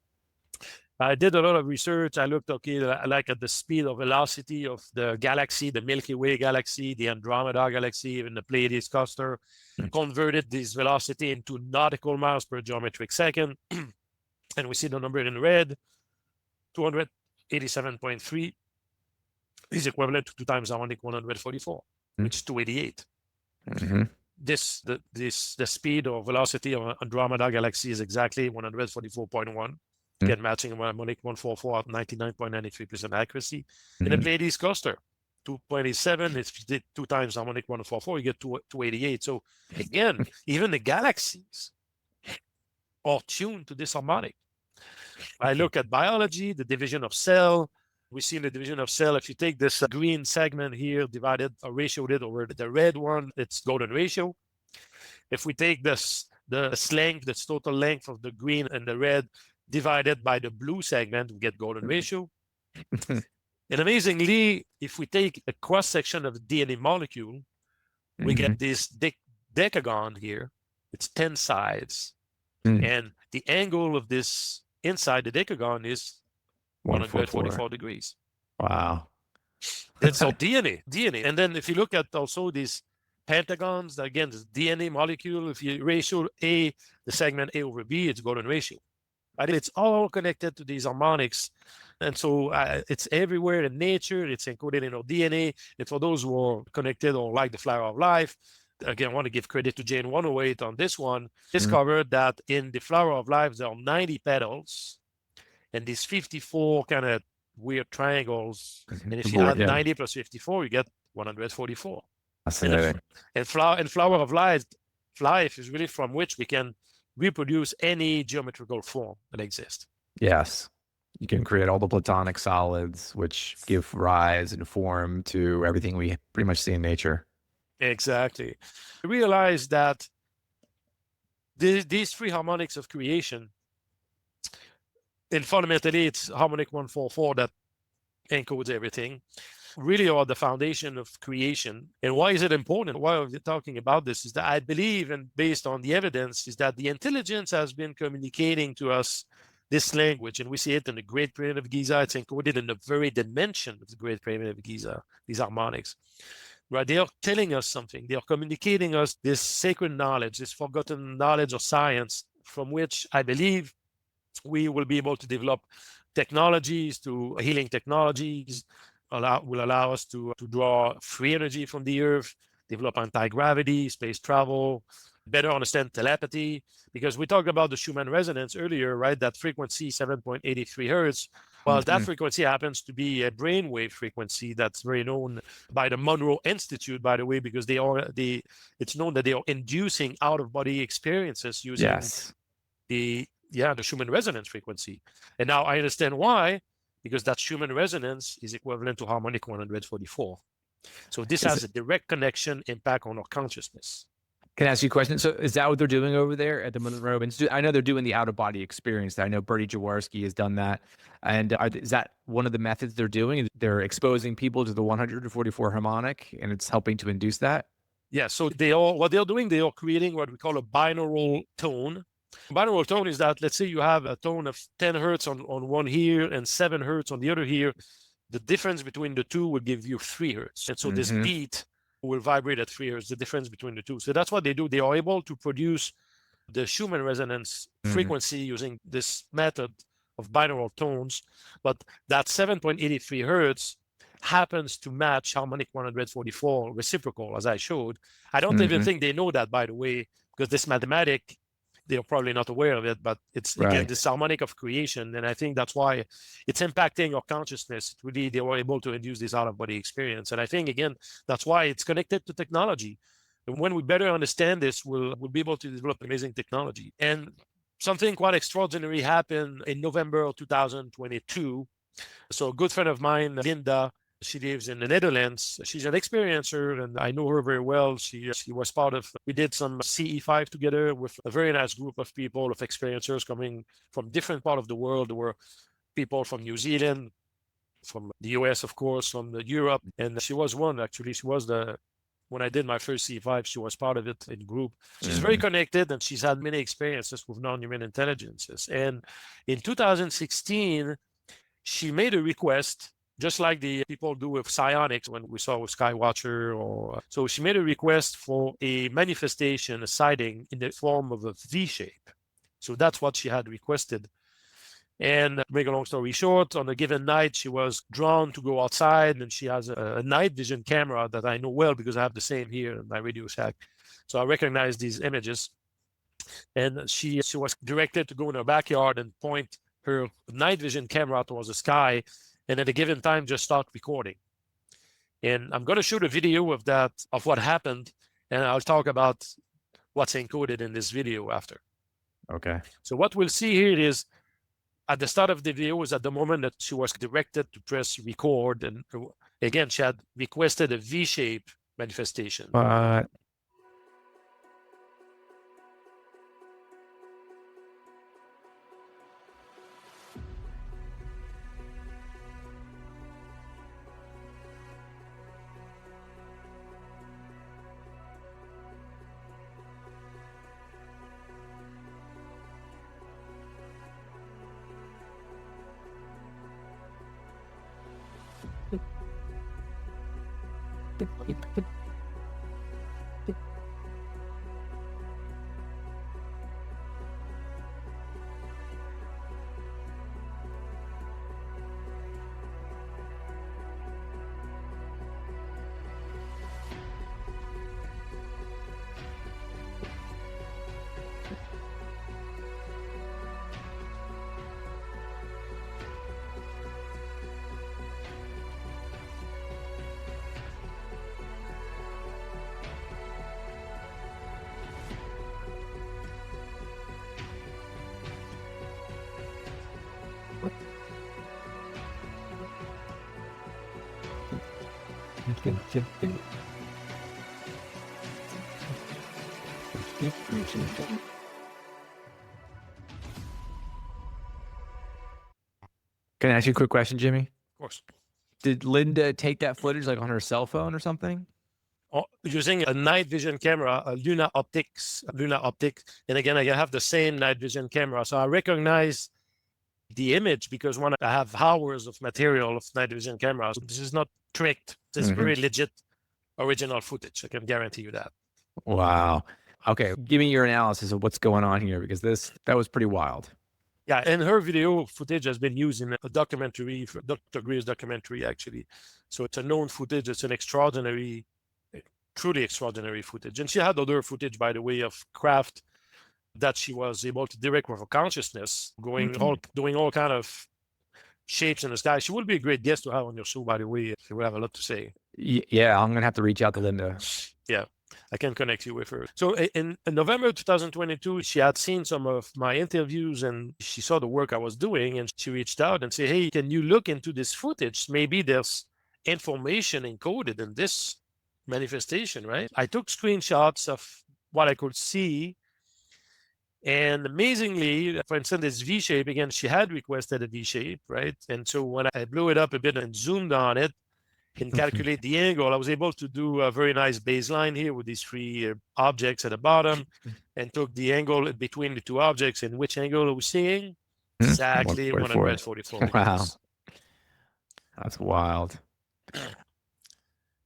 S1: I did a lot of research. I looked, like at the speed or velocity of the galaxy, the Milky Way galaxy, the Andromeda galaxy, even the Pleiades cluster, converted this velocity into nautical miles per geometric second. And we see the number in red, 287.3 is equivalent to 2 times harmonic 144, which is 288. The speed or velocity of Andromeda galaxy is exactly 144.1. Again, matching harmonic 144 at 99.93% accuracy. In the Pleiades cluster, 2.87, if you did 2 times harmonic 144, you get 288. So again, even the galaxies are tuned to this harmonic. I look at biology, the division of cell. We see in the division of cell, if you take this green segment here, divided or ratioed it over the red one, it's golden ratio. If we take this length, this total length of the green and the red, divided by the blue segment, we get golden ratio. And amazingly, if we take a cross-section of the DNA molecule, we get this decagon here. It's 10 sides. And the angle of this inside the decagon is 144 degrees.
S2: Wow.
S1: That's all DNA. And then if you look at also these pentagons, again, this DNA molecule, if you ratio A, the segment A over B, it's golden ratio. Right? It's all connected to these harmonics. And so it's everywhere in nature. It's encoded in our DNA. And for those who are connected or like the flower of life, again, I want to give credit to Jane 108 on this one, discovered that in the flower of life, there are 90 petals and these 54 kind of weird triangles. And if you add 90 plus 54, you get 144. And flower of life is really from which we can reproduce any geometrical form that exists.
S2: Yes. You can create all the platonic solids, which give rise and form to everything we pretty much see in nature.
S1: Exactly. I realize that these three harmonics of creation, and fundamentally it's harmonic 144 that encodes everything, really are the foundation of creation. And why is it important? Why are we talking about this? Is that I believe, and based on the evidence, is that the intelligence has been communicating to us this language, and we see it in the Great Pyramid of Giza. It's encoded in the very dimension of the Great Pyramid of Giza, these harmonics. Right? They are telling us something. They are communicating us this sacred knowledge, this forgotten knowledge of science, from which I believe we will be able to develop technologies, to healing technologies, will allow us to draw free energy from the earth, develop anti-gravity, space travel, better understand telepathy, because we talked about the Schumann resonance earlier, right? That frequency, 7.83 hertz. Well, that frequency happens to be a brainwave frequency that's very known by the Monroe Institute, by the way, because it's known that they are inducing out-of-body experiences using the Schumann resonance frequency. And now I understand why, because that Schumann resonance is equivalent to harmonic 144. So this has a direct connection impact on our consciousness.
S2: Can I ask you a question? So is that what they're doing over there at the Monroe Institute? I know they're doing the out-of-body experience. I know Bertie Jaworski has done that. And is that one of the methods they're doing? They're exposing people to the 144 harmonic, and it's helping to induce that?
S1: Yeah, so what they're doing, they are creating what we call a binaural tone. Binaural tone is that, let's say you have a tone of 10 hertz on one ear and 7 hertz on the other ear. The difference between the two will give you 3 hertz. And so this beat will vibrate at 3 hertz, the difference between the two. So that's what they do. They are able to produce the Schumann resonance frequency using this method of binaural tones. But that 7.83 hertz happens to match harmonic 144 reciprocal, as I showed. I don't even think they know that, by the way, because this mathematic, they're probably not aware of it, but it's again this harmonic of creation, and I think that's why it's impacting our consciousness. Really, they were able to induce this out-of-body experience, and I think again that's why it's connected to technology. And when we better understand this, we'll be able to develop amazing technology. And something quite extraordinary happened in November of 2022. So a good friend of mine, Linda, she lives in the Netherlands. She's an experiencer, and I know her very well. She was part of, we did some CE5 together with a very nice group of people, of experiencers coming from different parts of the world. There were people from New Zealand, from the US, of course, from Europe. And she was one, actually. She was when I did my first CE5, she was part of it in group. She's very connected, and she's had many experiences with non-human intelligences. And in 2016, she made a request, just like the people do with psionics when we saw with Skywatcher. So she made a request for a manifestation, a sighting in the form of a V shape. So that's what she had requested. And to make a long story short, on a given night, she was drawn to go outside, and she has a night vision camera that I know well because I have the same here in my Radio Shack. So I recognize these images. And she was directed to go in her backyard and point her night vision camera towards the sky, and at a given time just start recording. And I'm going to shoot a video of that, of what happened, and I'll talk about what's encoded in this video after.
S2: Okay.
S1: So what we'll see here is at the start of the video is at the moment that she was directed to press record, and again she had requested a V-shape manifestation.
S2: Can I ask you a quick question, Jimmy?
S1: Of course.
S2: Did Linda take that footage like on her cell phone or something?
S1: Using a night vision camera, a Luna optic, and again, I have the same night vision camera, so I recognize the image because when I have hours of material of night vision cameras, this is not tricked. This is very legit, original footage. I can guarantee you that.
S2: Wow. Okay, give me your analysis of what's going on here because that was pretty wild.
S1: Yeah, and her video footage has been used in a documentary, Dr. Greer's documentary, actually. So it's a known footage. It's an extraordinary, truly extraordinary footage. And she had other footage, by the way, of craft that she was able to direct with her consciousness, doing all kind of shapes in the sky. She would be a great guest to have on your show, by the way. She would have a lot to say.
S2: Yeah, I'm gonna have to reach out to Linda.
S1: Yeah, I can connect you with her. So in November 2022, she had seen some of my interviews and she saw the work I was doing, and she reached out and said, "Hey, can you look into this footage? Maybe there's information encoded in this manifestation," right? I took screenshots of what I could see. And amazingly, for instance, this V shape, again, she had requested a V shape, right? And so when I blew it up a bit and zoomed on it and calculate the angle, I was able to do a very nice baseline here with these three objects at the bottom and took the angle between the two objects. And which angle are we seeing? Exactly 144 degrees.
S2: Wow. That's wild.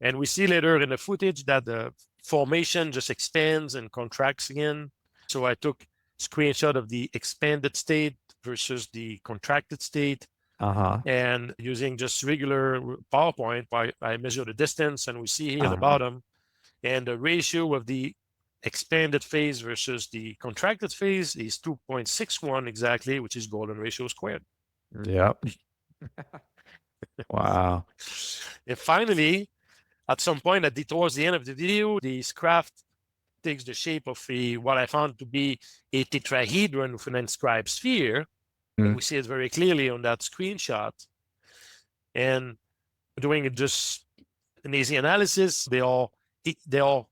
S1: And we see later in the footage that the formation just expands and contracts again. So I took screenshot of the expanded state versus the contracted state. And using just regular PowerPoint, I measure the distance, and we see here at the bottom, and the ratio of the expanded phase versus the contracted phase is 2.61 exactly, which is golden ratio squared.
S2: Yep. Wow.
S1: And finally, at some point towards the end of the video, this craft takes the shape of what I found to be a tetrahedron with an inscribed sphere. And we see it very clearly on that screenshot. And doing just an easy analysis, they are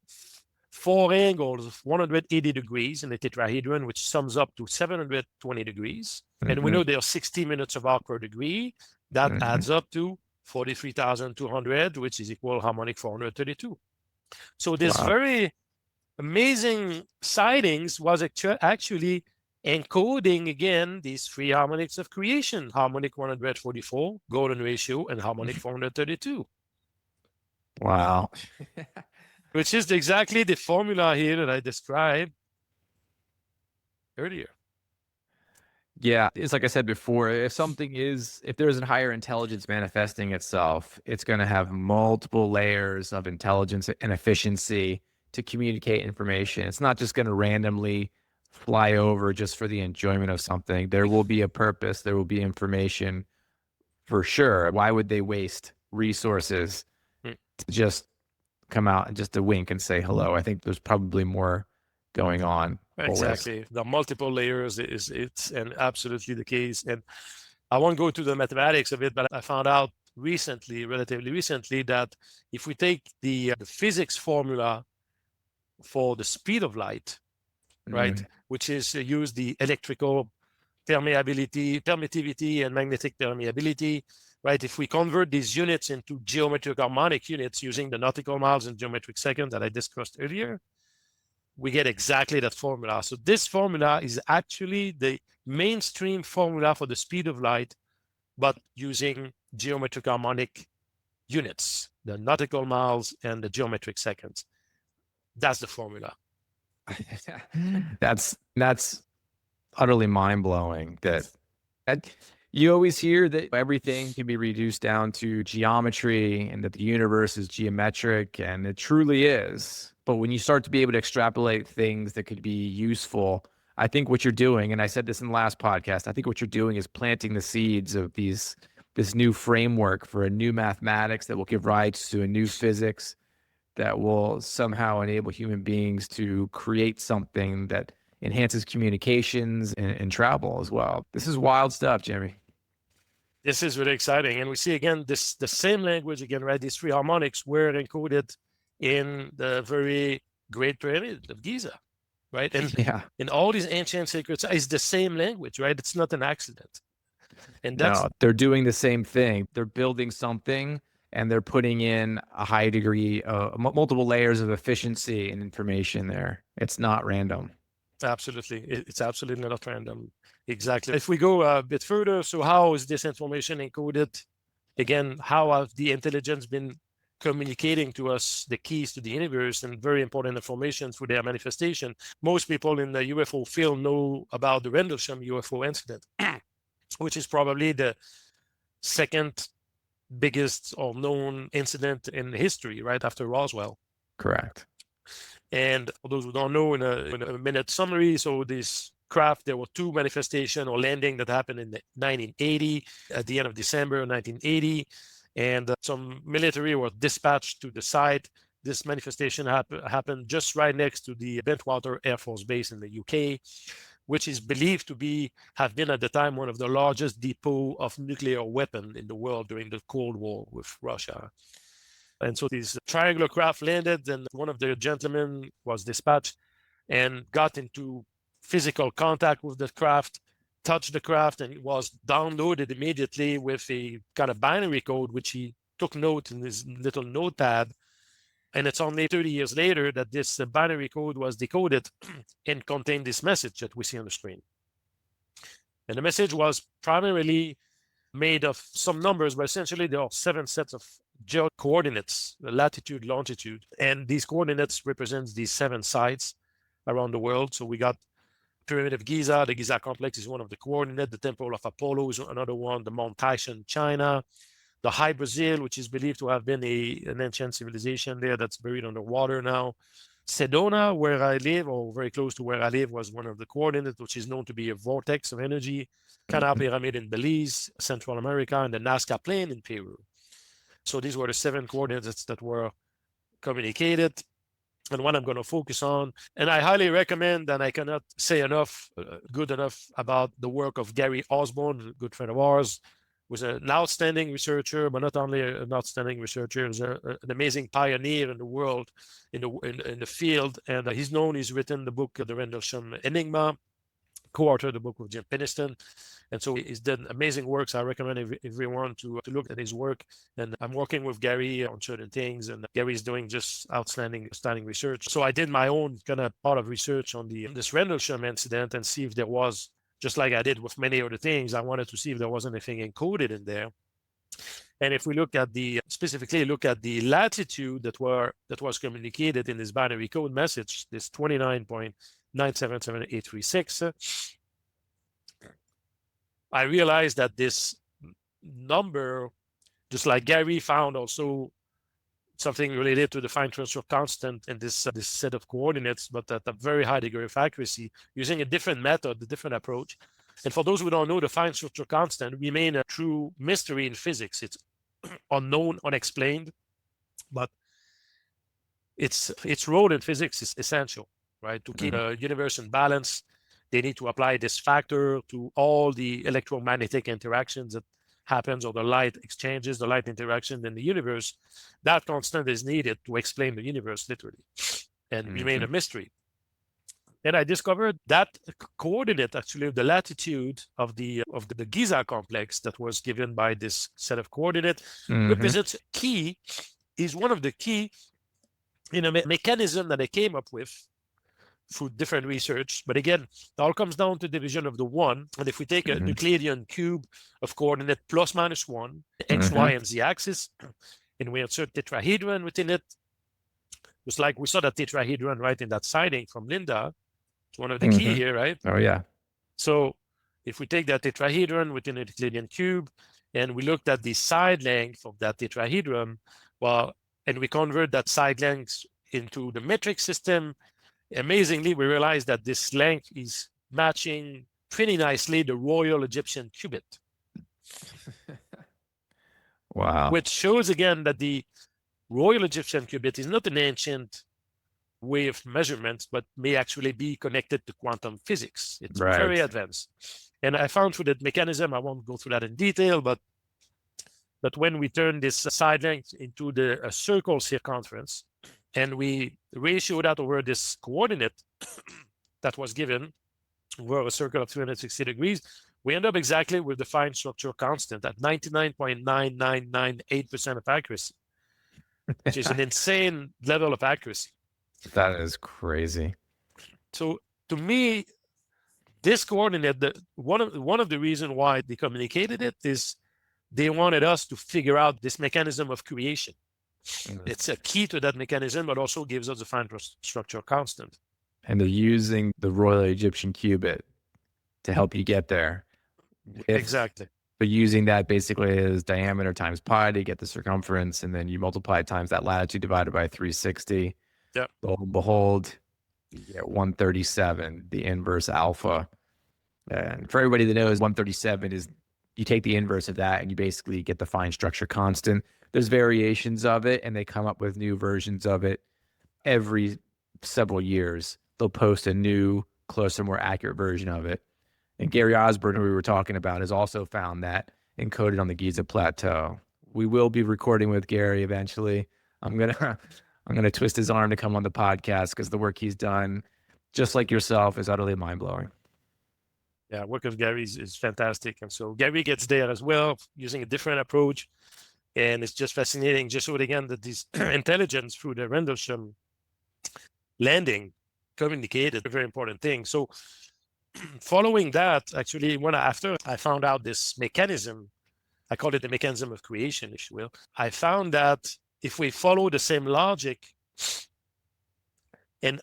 S1: four angles of 180 degrees in the tetrahedron, which sums up to 720 degrees. And we know there are 60 minutes of arc per degree. That adds up to 43,200, which is equal harmonic 432. So this very amazing sightings was actually encoding again these three harmonics of creation: harmonic 144, golden ratio, and harmonic 432.
S2: Wow.
S1: Which is exactly the formula here that I described earlier.
S2: Yeah, it's like I said before, if there's a higher intelligence manifesting itself, it's going to have multiple layers of intelligence and efficiency to communicate information. It's not just going to randomly fly over just for the enjoyment of something. There will be a purpose. There will be information for sure. Why would they waste resources to just come out and just a wink and say hello? I think there's probably more going on.
S1: Exactly. The multiple layers it's and absolutely the case. And I won't go to the mathematics of it, but I found out relatively recently, that if we take the physics formula for the speed of light, right, which is use the electrical permittivity and magnetic permeability, right? If we convert these units into geometric harmonic units using the nautical miles and geometric seconds that I discussed earlier, we get exactly that formula. So this formula is actually the mainstream formula for the speed of light, but using geometric harmonic units. the nautical miles, and the geometric seconds. That's the formula.
S2: That's utterly mind-blowing that you always hear that everything can be reduced down to geometry and that the universe is geometric, and it truly is. But when you start to be able to extrapolate things that could be useful, I think what you're doing, and I said this in the last podcast, I think what you're doing is planting the seeds of this new framework for a new mathematics that will give rise to a new physics that will somehow enable human beings to create something that enhances communications and travel as well. This is wild stuff, Jimmy.
S1: This is really exciting. And we see again the same language again, right? These 3 harmonics were encoded in the very great pyramid of Giza, right? And in all these ancient sacred sites, it's the same language, right? It's not an accident. And that's
S2: they're doing the same thing. They're building something and they're putting in a high degree, multiple layers of efficiency and information there. It's not random.
S1: Absolutely. It's absolutely not random. Exactly. If we go a bit further, so how is this information encoded? Again, how have the intelligence been communicating to us the keys to the universe and very important information through their manifestation? Most people in the UFO field know about the Rendlesham UFO incident, which is probably the second biggest or known incident in history, right after Roswell.
S2: Correct.
S1: And for those who don't know, in a minute summary, so this craft, there were 2 manifestations or landing that happened in 1980, at the end of December 1980, and some military were dispatched to the site. This manifestation happened just right next to the Bentwater Air Force Base in the UK, which is believed to have been at the time one of the largest depot of nuclear weapon in the world during the Cold War with Russia. And so this triangular craft landed, and one of the gentlemen was dispatched and got into physical contact with the craft, touched the craft, and it was downloaded immediately with a kind of binary code, which he took note in his little notepad. And it's only 30 years later that this binary code was decoded and contained this message that we see on the screen. And the message was primarily made of some numbers, but essentially there are 7 sets of geo coordinates, latitude, longitude, and these coordinates represents these 7 sites around the world. So we got Pyramid of Giza, the Giza complex is one of the coordinates, the Temple of Apollo is another one, the Mount Taishan, China, the High Brazil, which is believed to have been an ancient civilization there that's buried underwater now. Sedona, where I live, or very close to where I live, was one of the coordinates, which is known to be a vortex of energy. Canal Pyramid in Belize, Central America, and the Nazca Plain in Peru. So these were the 7 coordinates that were communicated, and what I'm going to focus on. And I highly recommend, and I cannot say enough, good enough about the work of Gary Osborne, a good friend of ours, was an outstanding researcher, but not only an outstanding researcher, he was an amazing pioneer in the world, in the field. And he's written the book, The Rendlesham Enigma, co-authored the book with Jim Peniston. And so he's done amazing works. I recommend everyone to look at his work. And I'm working with Gary on certain things, and Gary's doing just outstanding research. So I did my own kind of part of research on this Rendlesham incident and see if there was, just like I did with many other things, I wanted to see if there was anything encoded in there. And if we look at specifically look at the latitude that was communicated in this binary code message, this 29.977836, I realized that this number, just like Gary found also something related to the fine transfer constant in this set of coordinates, but at a very high degree of accuracy, using a different method, a different approach. And for those who don't know, the fine structure constant remains a true mystery in physics. It's unknown, unexplained, but its role in physics is essential, right? To keep the universe in balance, they need to apply this factor to all the electromagnetic interactions that happens, or the light exchanges, the light interaction in the universe. That constant is needed to explain the universe literally and remain a mystery. And I discovered that coordinate, actually, the latitude of the Giza complex that was given by this set of coordinates represents key, is one of the key in a mechanism that I came up with through different research. But again, it all comes down to division of the 1. And if we take a Euclidean cube of coordinate plus minus 1, x, y, and z axis, and we insert tetrahedron within it. Just like we saw that tetrahedron right in that sighting from Linda. It's one of the key here, right?
S2: Oh, yeah.
S1: So if we take that tetrahedron within a Euclidean cube and we looked at the side length of that tetrahedron, well, and we convert that side length into the metric system, amazingly, we realize that this length is matching pretty nicely the Royal Egyptian cubit.
S2: Wow.
S1: Which shows again that the Royal Egyptian cubit is not an ancient way of measurements, but may actually be connected to quantum physics. It's very advanced. And I found through that mechanism, I won't go through that in detail, but when we turn this side length into the circle circumference, and we ratio that over this coordinate that was given over a circle of 360 degrees, we end up exactly with the fine structure constant at 99.9998% of accuracy, which is an insane level of accuracy.
S2: That is crazy.
S1: So to me, this coordinate, one of the reasons why they communicated it is they wanted us to figure out this mechanism of creation. It's a key to that mechanism, but also gives us a fine structure constant.
S2: And they're using the Royal Egyptian cubit to help you get there.
S1: Exactly.
S2: But using that basically as diameter times pi to get the circumference, and then you multiply it times that latitude divided by 360.
S1: Yep.
S2: Lo and behold, you get 137, the inverse alpha. And for everybody that knows, 137 is you take the inverse of that and you basically get the fine structure constant. There's variations of it, and they come up with new versions of it every several years. They'll post a new, closer, more accurate version of it. And Gary Osborne, who we were talking about, has also found that encoded on the Giza plateau. We will be recording with Gary eventually. I'm gonna twist his arm to come on the podcast because the work he's done, just like yourself, is utterly mind-blowing.
S1: Yeah, work of Gary is fantastic. And so Gary gets there as well, using a different approach. And it's just fascinating, just so again, that this intelligence through the Rendlesham landing communicated a very important thing. So following that, actually, after I found out this mechanism, I call it the mechanism of creation, if you will. I found that if we follow the same logic, and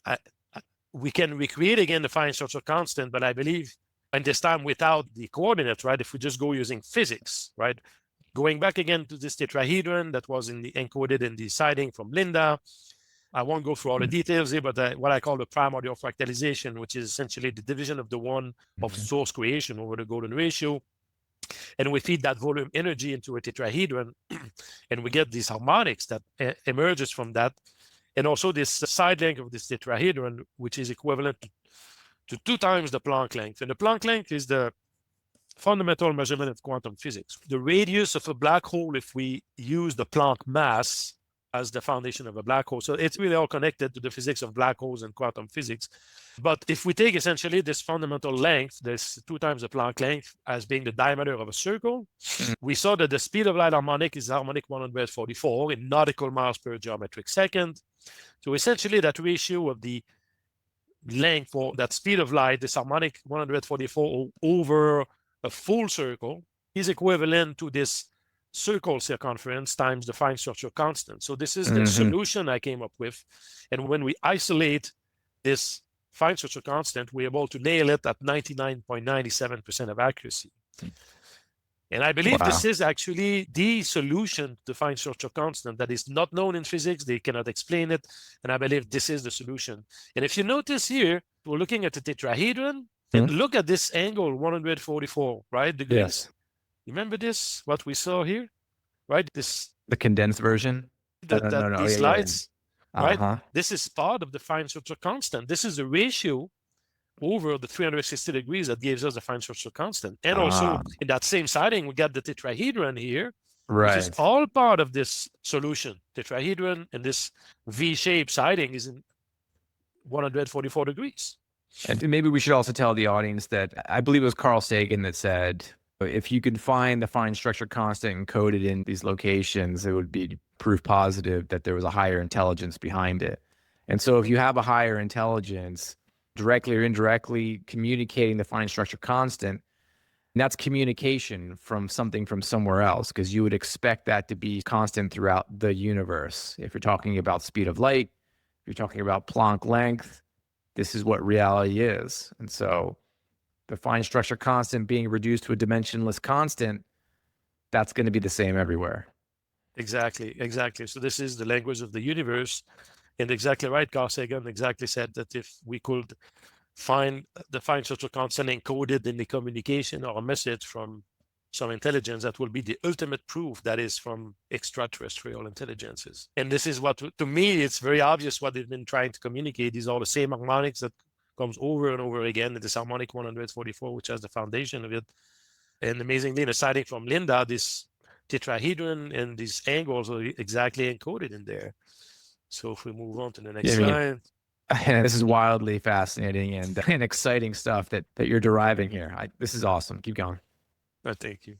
S1: we can recreate again the fine structure constant, but I believe, and this time without the coordinates, right? If we just go using physics, right? Going back again to this tetrahedron that was encoded in the sighting from Linda. I won't go through all the details here, but what I call the primordial fractalization, which is essentially the division of the one of source creation over the golden ratio. And we feed that volume energy into a tetrahedron, and we get these harmonics that emerges from that. And also this side length of this tetrahedron, which is equivalent to 2 times the Planck length. And the Planck length is the fundamental measurement of quantum physics. The radius of a black hole, if we use the Planck mass as the foundation of a black hole. So it's really all connected to the physics of black holes and quantum physics. But if we take essentially this fundamental length, this 2 times the Planck length, as being the diameter of a circle, we saw that the speed of light harmonic is harmonic 144 in nautical miles per geometric second. So essentially that ratio of the length for that speed of light, this harmonic 144 over a full circle, is equivalent to this circle circumference times the fine structure constant. So this is the solution I came up with. And when we isolate this fine structure constant, we're able to nail it at 99.97% of accuracy. And I believe this is actually the solution to the fine structure constant that is not known in physics. They cannot explain it. And I believe this is the solution. And if you notice here, we're looking at the tetrahedron, and look at this angle, 144, right? Degrees.
S2: Yes.
S1: Remember this, what we saw here, right?
S2: The condensed version?
S1: These lights, right?
S2: Uh-huh.
S1: This is part of the fine structure constant. This is the ratio over the 360 degrees that gives us the fine structure constant. And also in that same sighting, we got the tetrahedron here, which is all part of this solution. Tetrahedron and this V-shaped sighting is in 144 degrees.
S2: And maybe we should also tell the audience that I believe it was Carl Sagan that said, if you could find the fine structure constant encoded in these locations, it would be proof positive that there was a higher intelligence behind it. And so if you have a higher intelligence, directly or indirectly communicating the fine structure constant, And that's communication from something from somewhere else, because you would expect that to be constant throughout the universe. If you're talking about speed of light, if you're talking about Planck length, this is what reality is. And so the fine structure constant being reduced to a dimensionless constant, that's going to be the same everywhere.
S1: Exactly. So this is the language of the universe. And exactly right, Carl Sagan exactly said that if we could find the fine structure constant encoded in the communication or a message from some intelligence, that will be the ultimate proof that is from extraterrestrial intelligences. And this is what, to me, it's very obvious what they've been trying to communicate. These are the same harmonics that comes over and over again in this harmonic 144, which has the foundation of it. And amazingly, in a sighting from Linda, this tetrahedron and these angles are exactly encoded in there. So if we move on to the next slide.
S2: This is wildly fascinating and exciting stuff that you're deriving here. This is awesome. Keep going.
S1: Thank you.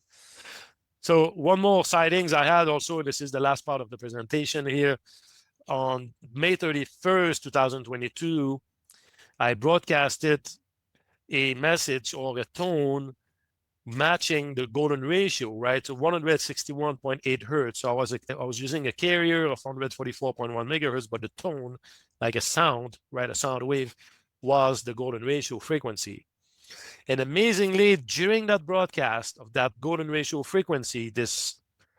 S1: So one more sightings I had also, this is the last part of the presentation here. On May 31st, 2022, I broadcasted a message or a tone matching the golden ratio, right? So 161.8 hertz. So I was using a carrier of 144.1 megahertz, but the tone, like a sound, right? A sound wave, was the golden ratio frequency. And amazingly, during that broadcast of that golden ratio frequency, this,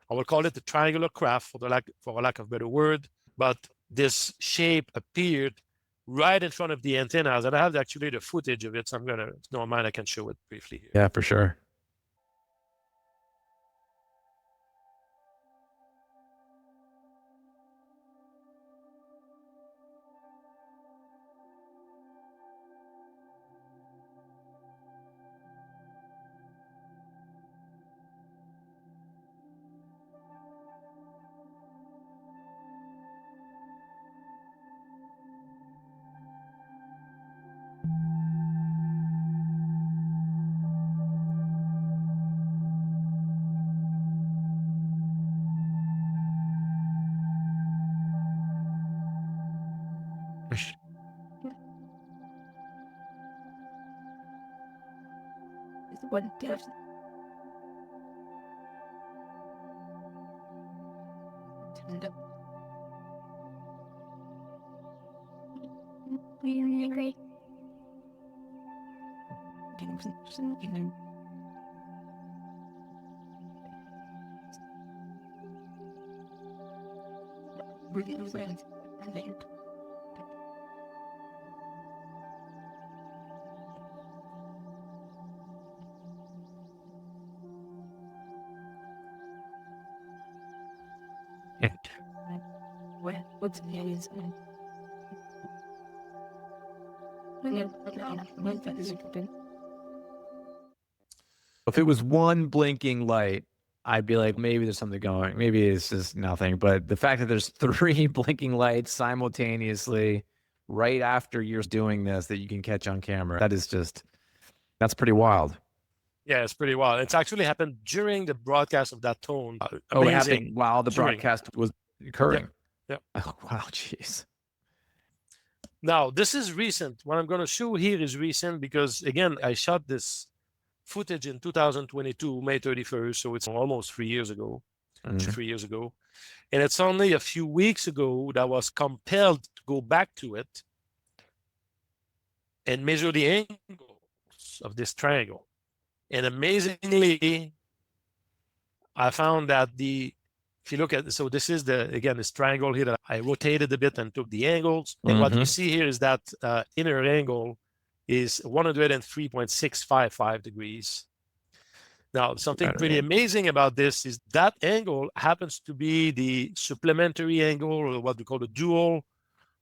S1: I will call it the triangular craft for a lack of a better word, but this shape appeared right in front of the antennas. And I have actually the footage of it. So I'm going to, if you don't mind, I can show it briefly here.
S2: Yeah, for sure. If it was one blinking light, I'd be like, maybe there's something going. Maybe it's just nothing. But the fact that there's 3 blinking lights simultaneously right after you're doing this that you can catch on camera, that's pretty wild.
S1: Yeah, it's pretty wild. It's actually happened during the broadcast of that tone.
S2: Oh, it happened while the broadcast was occurring.
S1: Yeah.
S2: Oh, wow, jeez.
S1: Now, this is recent. What I'm going to show here is recent because, again, I shot this footage in 2022, May 31st. So it's almost 3 years ago, 3 years ago. And it's only a few weeks ago that I was compelled to go back to it and measure the angles of this triangle. And amazingly, I found that if you look at, so this is again, this triangle here that I rotated a bit and took the angles. And what you see here is that inner angle is 103.655 degrees. Now, something pretty amazing about this is that angle happens to be the supplementary angle, or what we call the dual,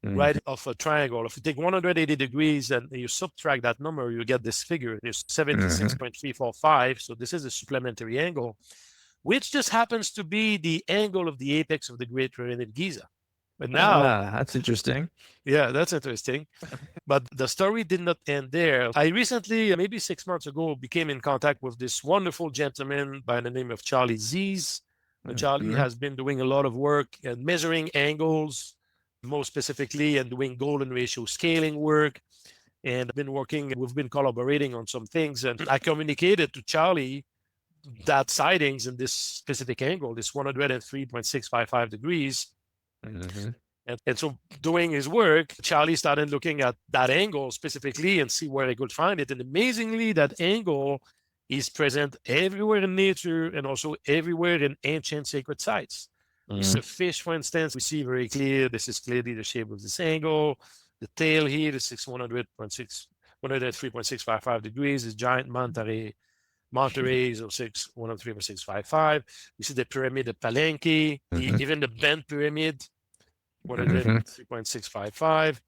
S1: right, of a triangle. If you take 180 degrees and you subtract that number, you get this figure. There's 76.345. So this is a supplementary angle, which just happens to be the angle of the apex of the Great Pyramid of Giza. But now,
S2: that's interesting.
S1: Yeah, that's interesting. But the story did not end there. I recently, maybe 6 months ago, became in contact with this wonderful gentleman by the name of Charlie Zies. Charlie has been doing a lot of work at measuring angles, more specifically, and doing golden ratio scaling work. And we've been collaborating on some things. And I communicated to Charlie that sightings in this specific angle, this 103.655 degrees. And so doing his work, Charlie started looking at that angle specifically and see where he could find it. And amazingly, that angle is present everywhere in nature and also everywhere in ancient sacred sites. The fish, for instance, we see very clear. This is clearly the shape of this angle. The tail here is 103.655 degrees. This giant manta rays of 103.655. We see the pyramid of Palenque, even the bent pyramid, 103.655.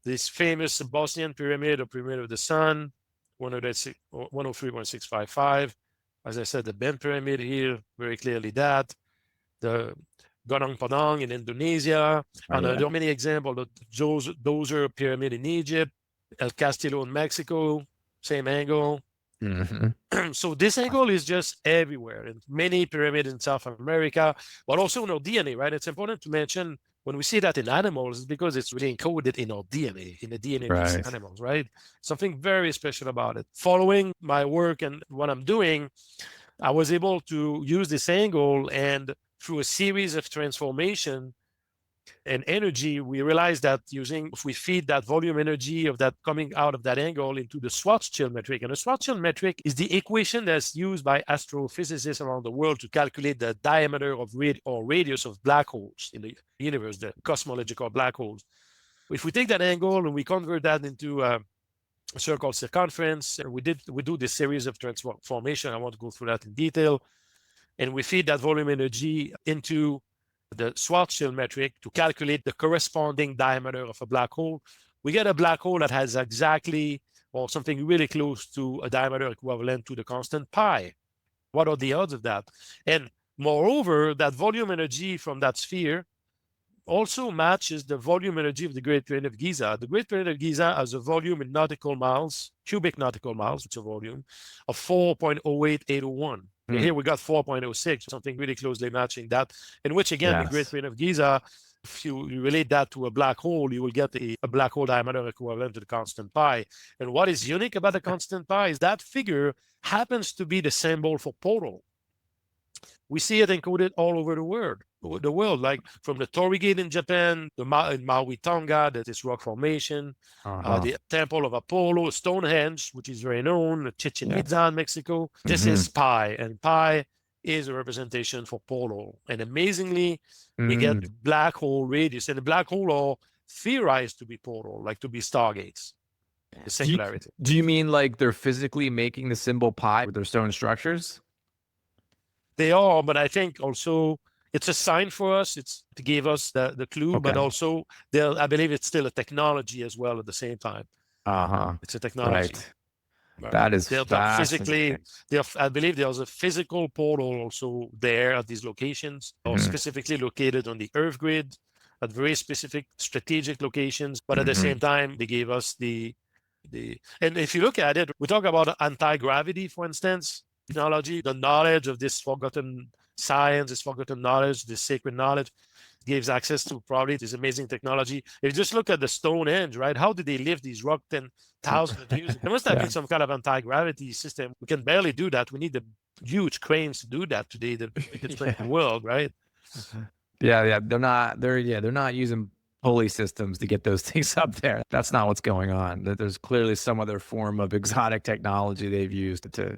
S1: This famous Bosnian pyramid or pyramid of the sun, 103.655. As I said, the bent pyramid here, very clearly that. The Gunung Padang in Indonesia. And there are many examples. The Dozer pyramid in Egypt, El Castillo in Mexico, same angle. So this angle is just everywhere in many pyramids in South America, but also in our DNA, right? It's important to mention when we see that in animals, it's because it's really encoded in our DNA, in the DNA of these animals, right? Something very special about it. Following my work and what I'm doing, I was able to use this angle, and through a series of transformation and energy, we realized that if we feed that volume energy of that coming out of that angle into the Schwarzschild metric, and the Schwarzschild metric is the equation that's used by astrophysicists around the world to calculate the diameter of or radius of black holes in the universe, the cosmological black holes. If we take that angle and we convert that into a circle circumference, and we do this series of transformation. I won't go through that in detail. And we feed that volume energy into the Schwarzschild metric to calculate the corresponding diameter of a black hole. We get a black hole that has exactly, or something really close to a diameter equivalent to the constant pi. What are the odds of that? And moreover, that volume energy from that sphere also matches the volume energy of the Great Pyramid of Giza. The Great Pyramid of Giza has a volume in nautical miles, cubic nautical miles, which is a volume of 4.08801. Here we got 4.06, something really closely matching that, in which, again, the Great Pyramid of Giza, if you relate that to a black hole, you will get a black hole diameter equivalent to the constant pi. And what is unique about the constant pi is that figure happens to be the symbol for portal. We see it encoded all over the world, like from the Torii Gate in Japan, in Maui, Tonga, that is rock formation, the Temple of Apollo, Stonehenge, which is very known, Chichen Itza in Mexico. This is pi, and pi is a representation for portal. And amazingly, we get black hole radius, and the black hole are theorized to be portal, like to be stargates. The singularity.
S2: Do you mean like they're physically making the symbol pi with their stone structures?
S1: They are, but I think also it's a sign for us. It's to give us the clue, but also I believe it's still a technology as well at the same time. It's a technology.
S2: Right. That is
S1: physically. I believe there's a physical portal also there at these locations, or specifically located on the Earth grid, at very specific strategic locations. But at the same time, they gave us and if you look at it, we talk about anti-gravity, for instance. Technology, the knowledge of this forgotten science, this forgotten knowledge, this sacred knowledge gives access to probably this amazing technology. If you just look at the Stonehenge, right? How did they lift these rock 10,000 years? There must have been some kind of anti-gravity system. We can barely do that. We need the huge cranes to do that today that we can explain the world, right?
S2: They're not using pulley systems to get those things up there. That's not what's going on. There's clearly some other form of exotic technology they've used to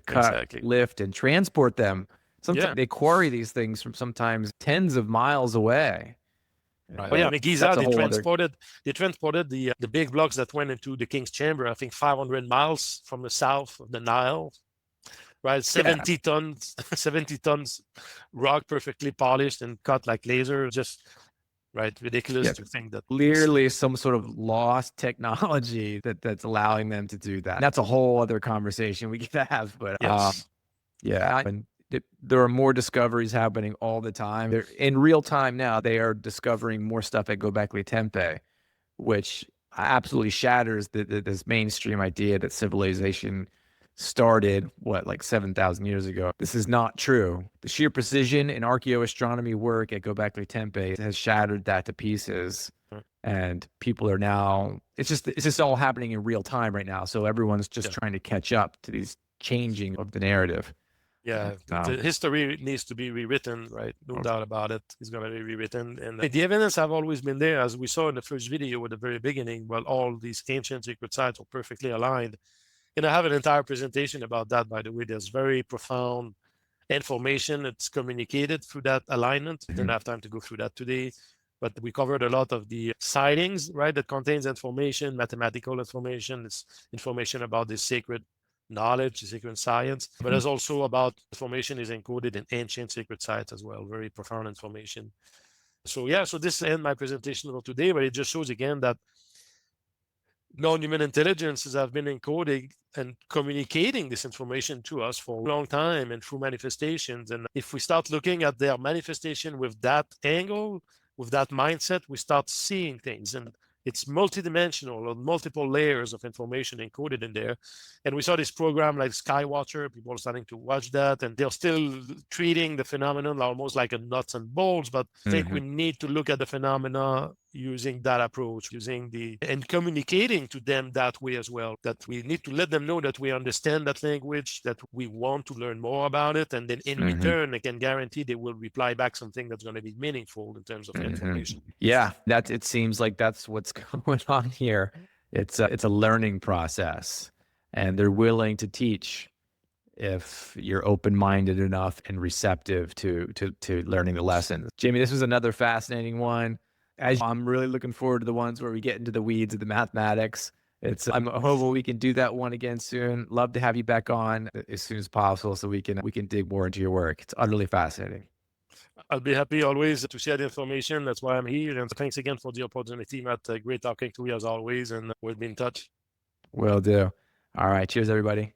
S2: cut, lift, and transport them. Sometimes they quarry these things from sometimes tens of miles away.
S1: Right. Well, in Giza, they transported the big blocks that went into the King's Chamber, I think 500 miles from the south of the Nile. Right, 70 tons rock, perfectly polished and cut like laser. Just ridiculous to think that
S2: clearly some sort of lost technology that's allowing them to do that. And that's a whole other conversation we could have, but and there are more discoveries happening all the time. They're in real time now. They are discovering more stuff at Göbekli Tepe, which absolutely shatters this mainstream idea that civilization started like 7,000 years ago. This is not true. The sheer precision in archaeoastronomy work at Göbekli Tepe has shattered that to pieces. and people are now, it's just all happening in real time right now. So everyone's just trying to catch up to these changing of the narrative.
S1: Yeah, the history needs to be rewritten, right? No doubt about it. It's going to be rewritten. And the evidence have always been there, as we saw in the first video at the very beginning. Well, all these ancient secret sites are perfectly aligned. And I have an entire presentation about that, by the way. There's very profound information that's communicated through that alignment. Didn't have time to go through that today, but we covered a lot of the sightings, right? That contains information, mathematical information. It's information about the sacred knowledge, the sacred science, but there's also about information is encoded in ancient sacred sites as well. Very profound information. So yeah, so this ends my presentation for today, but it just shows again that non-human intelligences have been encoding and communicating this information to us for a long time and through manifestations. And if we start looking at their manifestation with that angle, with that mindset, we start seeing things. And it's multidimensional or multiple layers of information encoded in there. And we saw this program like Skywatcher, people are starting to watch that, and they're still treating the phenomenon almost like a nuts and bolts. But I think we need to look at the phenomena using that approach, and communicating to them that way as well, that we need to let them know that we understand that language, that we want to learn more about it. And then in return, I can guarantee they will reply back something that's going to be meaningful in terms of information.
S2: Yeah, it seems like that's what's going on here. It's a learning process, and they're willing to teach if you're open-minded enough and receptive to learning the lessons. Jamie, this was another fascinating one. I'm really looking forward to the ones where we get into the weeds of the mathematics. I'm hoping we can do that one again soon. Love to have you back on as soon as possible so we can dig more into your work. It's utterly fascinating.
S1: I'll be happy always to share the information. That's why I'm here. And thanks again for the opportunity, Matt. Great talking to you as always. And we'll be in touch.
S2: Will do. All right. Cheers, everybody.